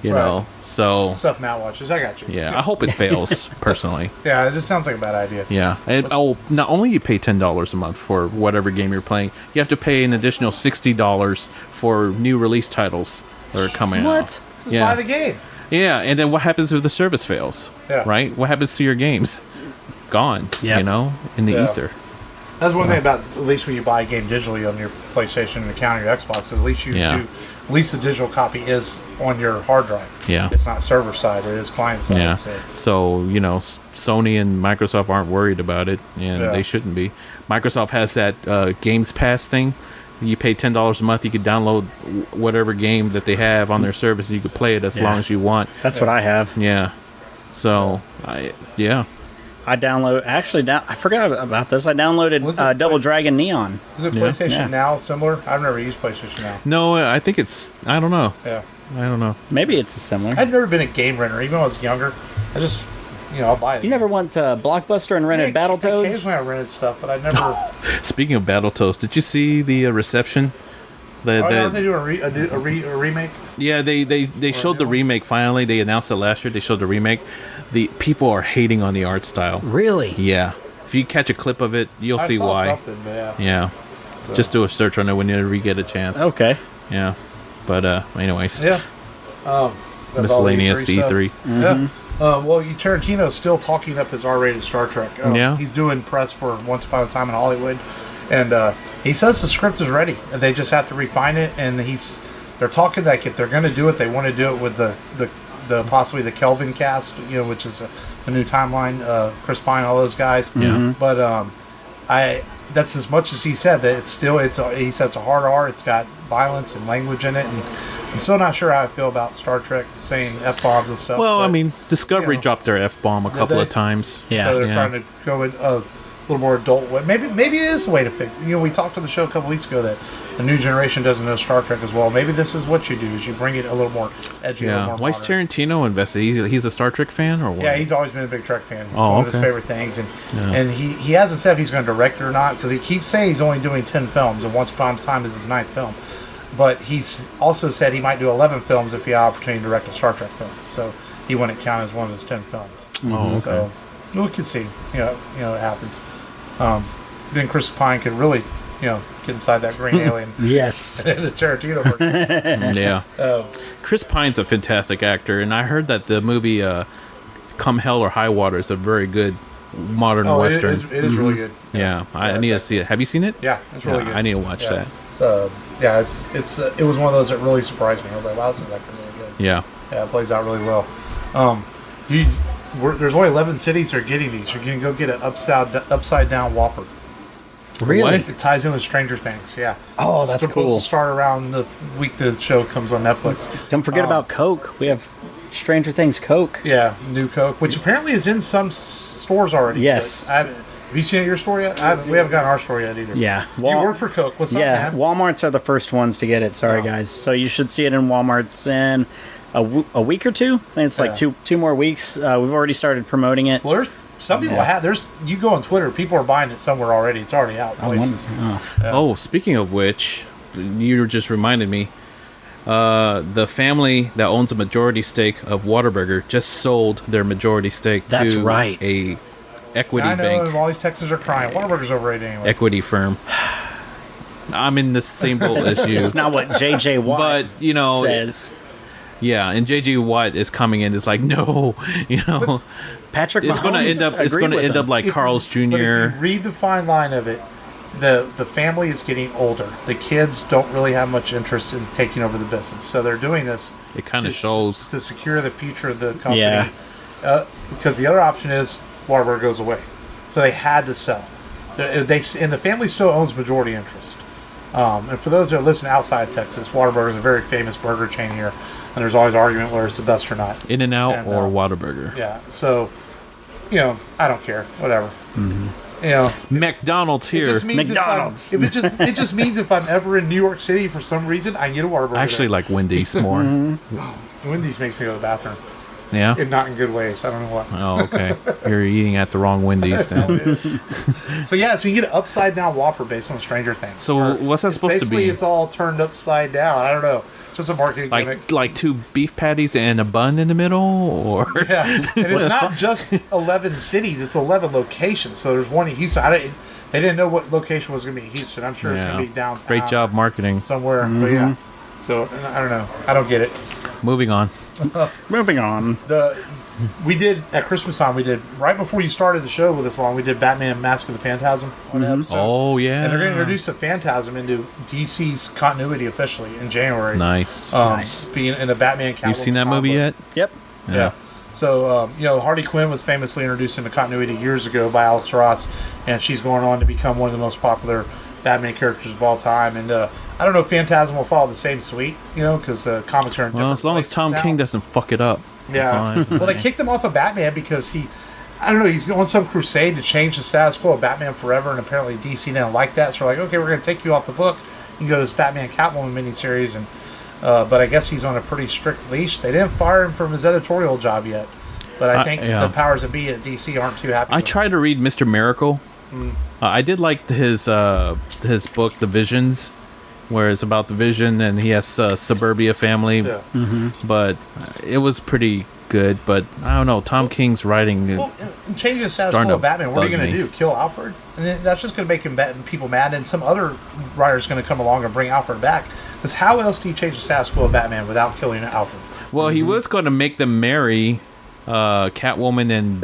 Right. so. Stuff Matt watches. I got you. Yeah, I hope it fails, personally. Yeah, it just sounds like a bad idea. Yeah, and not only you pay $10 a month for whatever game you're playing, you have to pay an additional $60 for new release titles that are coming out. What? Just buy the game. Yeah, and then what happens if the service fails? Yeah. Right? What happens to your games? Gone. Yep. In the Yeah. ether. That's one thing about, at least when you buy a game digitally on your PlayStation and account your Xbox, at least you do. At least the digital copy is on your hard drive. Yeah. It's not server side; it is client side. Yeah. So. So, Sony and Microsoft aren't worried about it, and Yeah. they shouldn't be. Microsoft has that Games Pass thing. You pay $10 a month, you could download whatever game that they have on their service, and you could play it as long as you want. That's what I have. Yeah. So, I I forgot about this. I downloaded Double Dragon Neon. Is it Yeah. PlayStation Yeah. Now similar? I've never used PlayStation Now. No, I think it's, I don't know. Yeah. I don't know. Maybe it's similar. I've never been a game renter, even when I was younger. I just, I'll buy it. You never went to Blockbuster and rented Battletoads? Occasionally I rented stuff, but I never. Speaking of Battletoads, did you see the reception? Aren't they doing a remake? Yeah, they showed the remake finally. They announced it last year. They showed the remake. The people are hating on the art style. Really? Yeah. If you catch a clip of it, you'll see why. Something, but yeah. Yeah. So. Just do a search on it whenever you get a chance. Okay. Yeah. But anyways. Yeah. That's all Miscellaneous E3. Yeah. Well, Tarantino's still talking up his R-rated Star Trek. Yeah. He's doing press for Once Upon a Time in Hollywood, and he says the script is ready, and they just have to refine it. And they're talking like if they're going to do it, they want to do it with the possibly the Kelvin cast, which is a new timeline. Chris Pine, all those guys. Yeah. But that's as much as he said that he said it's a hard R. It's got violence and language in it, and I'm still not sure how I feel about Star Trek saying F-bombs and stuff. Well, but, I mean, Discovery dropped their F-bomb a couple they? of times. Yeah. So they're trying to go in a little more adult way. Maybe it is a way to fix it. We talked on the show a couple weeks ago that the new generation doesn't know Star Trek as well. Maybe this is what you do, is you bring it a little more edgy, a little Yeah. more Why is modern. Tarantino invested? He's a Star Trek fan or what? Yeah, he's always been a big Trek fan. It's Oh, one of his okay. favorite things. And he hasn't said if he's going to direct it or not, because he keeps saying he's only doing 10 films, and Once Upon a Time is his 9th film. But he's also said he might do 11 films if he had the opportunity to direct a Star Trek film. So he wouldn't count as one of his 10 films. Oh, okay. So we could see. It happens. Then Chris Pine could really, get inside that green alien. Yes. And the Tarantino version. Yeah. Chris Pine's a fantastic actor, and I heard that the movie Come Hell or High Water is a very good modern western. It is really good. Yeah, I need to see it. Have you seen it? Yeah, it's really good. I need to watch that. So, it was one of those that really surprised me. I was like, wow, this is actually really good. Yeah. Yeah, it plays out really well. There's only 11 cities that are getting these. You're going to go get an upside down Whopper. Really? What? It ties in with Stranger Things, yeah. Oh, It's that's supposed cool. to start around the week the show comes on Netflix. Don't forget about Coke. We have Stranger Things Coke. Yeah, new Coke, which apparently is in some stores already. Yes. But Have you seen your store yet? We haven't gotten our store yet either. Yeah. You work for Coke. What's up, man? Walmarts are the first ones to get it. Sorry, guys. So you should see it in Walmarts in a week or two. I think it's like two more weeks. We've already started promoting it. Well, there's some people you go on Twitter, people are buying it somewhere already. It's already out places. Speaking of which, you just reminded me. The family that owns a majority stake of Whataburger just sold their majority stake to a equity bank. All these Texans are crying. Whataburger's overrated anyway. Equity firm. I'm in the same boat as you. It's not what J.J. Watt says. Yeah, and J.J. Watt is coming in. It's like, no, Patrick Mahomes it's going to end up like Carl's Jr. But if you read the fine line of it, the family is getting older. The kids don't really have much interest in taking over the business, so they're doing this. It kind of shows to secure the future of the company. Yeah. Because the other option is Whataburger goes away, so they had to sell. And the family still owns majority interest. And for those that listen outside Texas, Whataburger is a very famous burger chain here, and there's always argument whether it's the best or not. In-N-Out or Whataburger. Yeah. So, I don't care. Whatever. Mm-hmm. McDonald's here. McDonald's. It just means if I'm ever in New York City for some reason, I can get a Whataburger. I actually like Wendy's more. Wendy's makes me go to the bathroom. Yeah? And not in good ways. I don't know what. Oh, okay. You're eating at the wrong Wendy's then. So you get an upside down Whopper based on Stranger Things. So what's that supposed to be? Basically, it's all turned upside down. I don't know. Just a marketing gimmick. Like 2 beef patties and a bun in the middle? Or yeah. And it's not just 11 cities. It's 11 locations. So there's one in Houston. They didn't know what location was going to be in Houston. I'm sure it's going to be downtown. Great job marketing. Somewhere. Mm-hmm. But yeah. So, I don't know. I don't get it. Moving on. We did, at Christmas time, right before you started the show with us long, we did Batman Mask of the Phantasm on an episode. Oh, yeah. And they're going to introduce the Phantasm into DC's continuity officially in January. Nice. Being in a Batman Catwoman. You've seen that movie yet? Yep. Yeah. So, Harley Quinn was famously introduced into continuity years ago by Alex Ross, and she's going on to become one of the most popular Batman characters of all time. And I don't know if Phantasm will follow the same suite, because comics are in different as long as Tom King doesn't fuck it up. Yeah. Well, they kicked him off of Batman because he's on some crusade to change the status quo of Batman Forever, and apparently DC didn't like that. So they're like, okay, we're going to take you off the book. You can go to this Batman Catwoman miniseries, and but I guess he's on a pretty strict leash. They didn't fire him from his editorial job yet, but I think the powers that be at DC aren't too happy. I tried to read Mr. Miracle. I did like his book, The Visions, where it's about the Vision and he has a suburbia family. Yeah. But it was pretty good. But I don't know. Tom King's writing. Well, changing the status quo of Batman, what are you going to do? Kill Alfred? And that's just going to make people mad. And some other writer's going to come along and bring Alfred back. Because how else do you change the status quo of Batman without killing Alfred? Well, he was going to make them marry. Catwoman and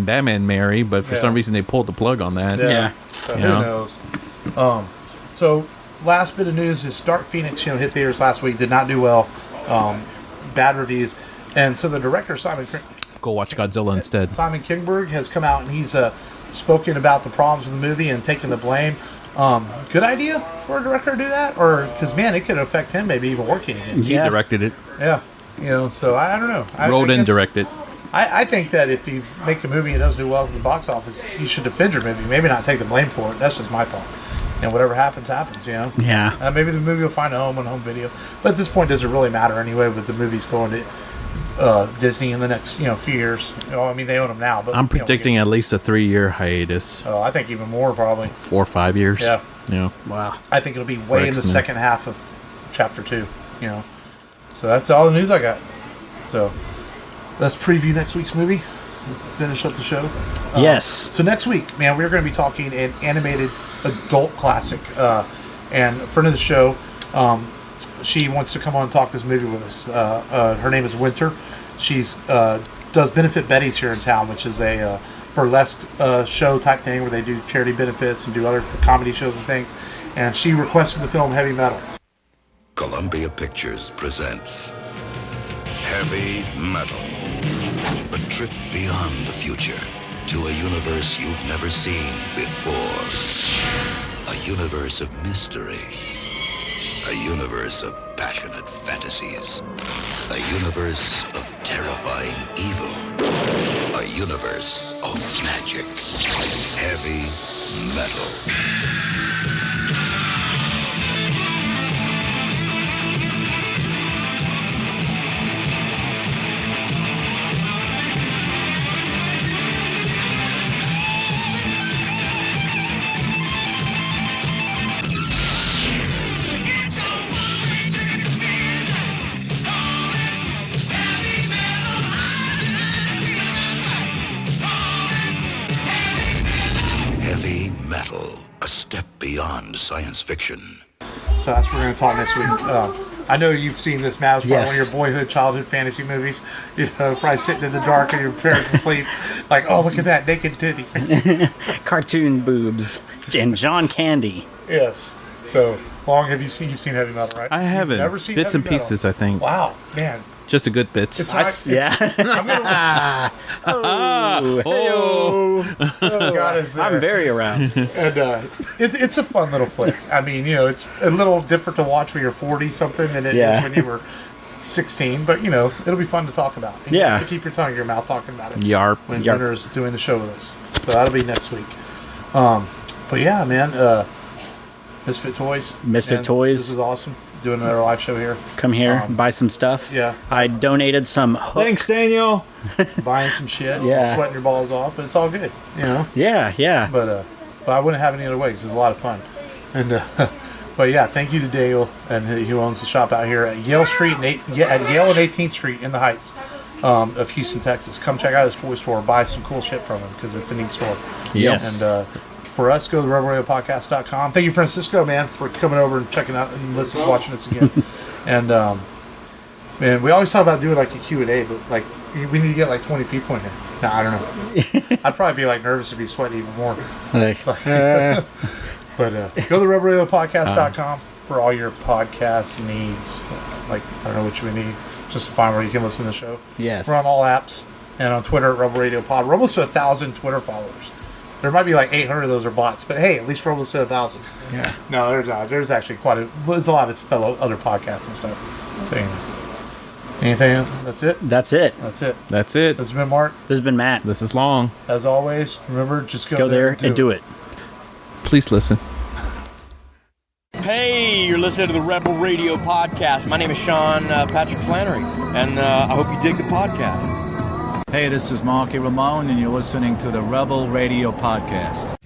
Batman marry, but for some reason they pulled the plug on that. Yeah. So who knows? So last bit of news is Dark Phoenix, hit theaters last week, did not do well. Bad reviews. And so the director, go watch Godzilla instead. Simon Kinberg has come out and he's spoken about the problems of the movie and taken the blame. Good idea for a director to do that? Or, because, man, it could affect him maybe even working again. He directed it. Yeah. So I don't know. Wrote and directed. I think that if you make a movie and it doesn't do well at the box office, you should defend your movie. Maybe not take the blame for it. That's just my thought. Whatever happens, happens, Yeah. Maybe the movie will find a home on home video. But at this point, does it really matter anyway with the movies going to Disney in the next, few years? They own them now. But I'm predicting at least a 3-year hiatus. Oh, I think even more probably. 4 or 5 years. Yeah. Wow. I think it'll be way in the second half of Chapter 2, So that's all the news I got. So let's preview next week's movie. Finish up the show. Yes. So next week, man, we're going to be talking an animated adult classic. And a friend of the show, she wants to come on and talk this movie with us. Her name is Winter. She's does Benefit Betty's here in town, which is a burlesque show type thing where they do charity benefits and do other comedy shows and things. And she requested the film Heavy Metal. Columbia Pictures presents Heavy Metal. A trip beyond the future to a universe you've never seen before. A universe of mystery. A universe of passionate fantasies. A universe of terrifying evil. A universe of of magic. Heavy metal. Heavy metal, a step beyond science fiction. So that's what we're going to talk next week. I know you've seen this, Matt. It's probably Yes. one of your boyhood, childhood fantasy movies. You know, probably sitting in the dark and your parents asleep, like, oh, look at that naked titties. Cartoon boobs and John Candy. Yes. So, long have you seen? You've seen heavy metal, right? I haven't. You've never seen Bits heavy and metal? pieces, I think. Wow, man. Just the good bits. It's not, Yeah. I'm gonna, God is there. I'm very aroused. And it's a fun little flick. I mean, you know, it's a little different to watch when you're 40 something than it is when you were 16. But you know, it'll be fun to talk about. You have to keep your tongue in your mouth talking about it. Yarp. When Gunner's doing the show with us, so that'll be next week. But yeah, man, Misfit Toys. Misfit Man, Toys. This is awesome. Doing another live show here. Come here, buy some stuff. Yeah. I donated some hook. Thanks, Daniel. Buying some shit. Yeah. Sweating your balls off, but it's all good. You know. Yeah. But I wouldn't have it any other way because it's a lot of fun. And but yeah, thank you to Dale and who owns the shop out here at Yale Street and at Yale and 18th Street in the Heights of Houston, Texas. Come check out his toy store. Buy some cool shit from him because it's a neat store. Yes. And for us, go to rebelradiopodcast.com. Thank you, Francisco, man, for coming over and checking out and listening, watching us again. And man, we always talk about doing like a Q&A, but like we need to get like 20 people in here. No, I don't know. I'd probably be like nervous to be sweating even more. But go to rebelradiopodcast.com for all your podcast needs. Like, I don't know what you would need. Just to find where you can listen to the show. Yes. We're on all apps and on Twitter at Rebel Radio Pod. We're almost to 1,000 Twitter followers. There might be like 800 of those are bots, but hey, at least we're almost to 1,000. Yeah. No, there's not. There's actually it's a lot of fellow other podcasts and stuff. So, anything else? That's it? That's it. That's it. That's it. This has been Mark. This has been Matt. This is long. As always, remember, just Go there and do it. Please listen. Hey, you're listening to the Rebel Radio Podcast. My name is Sean Patrick Flannery, and I hope you dig the podcast. Hey, this is Marky Ramone, and you're listening to the Rebel Radio Podcast.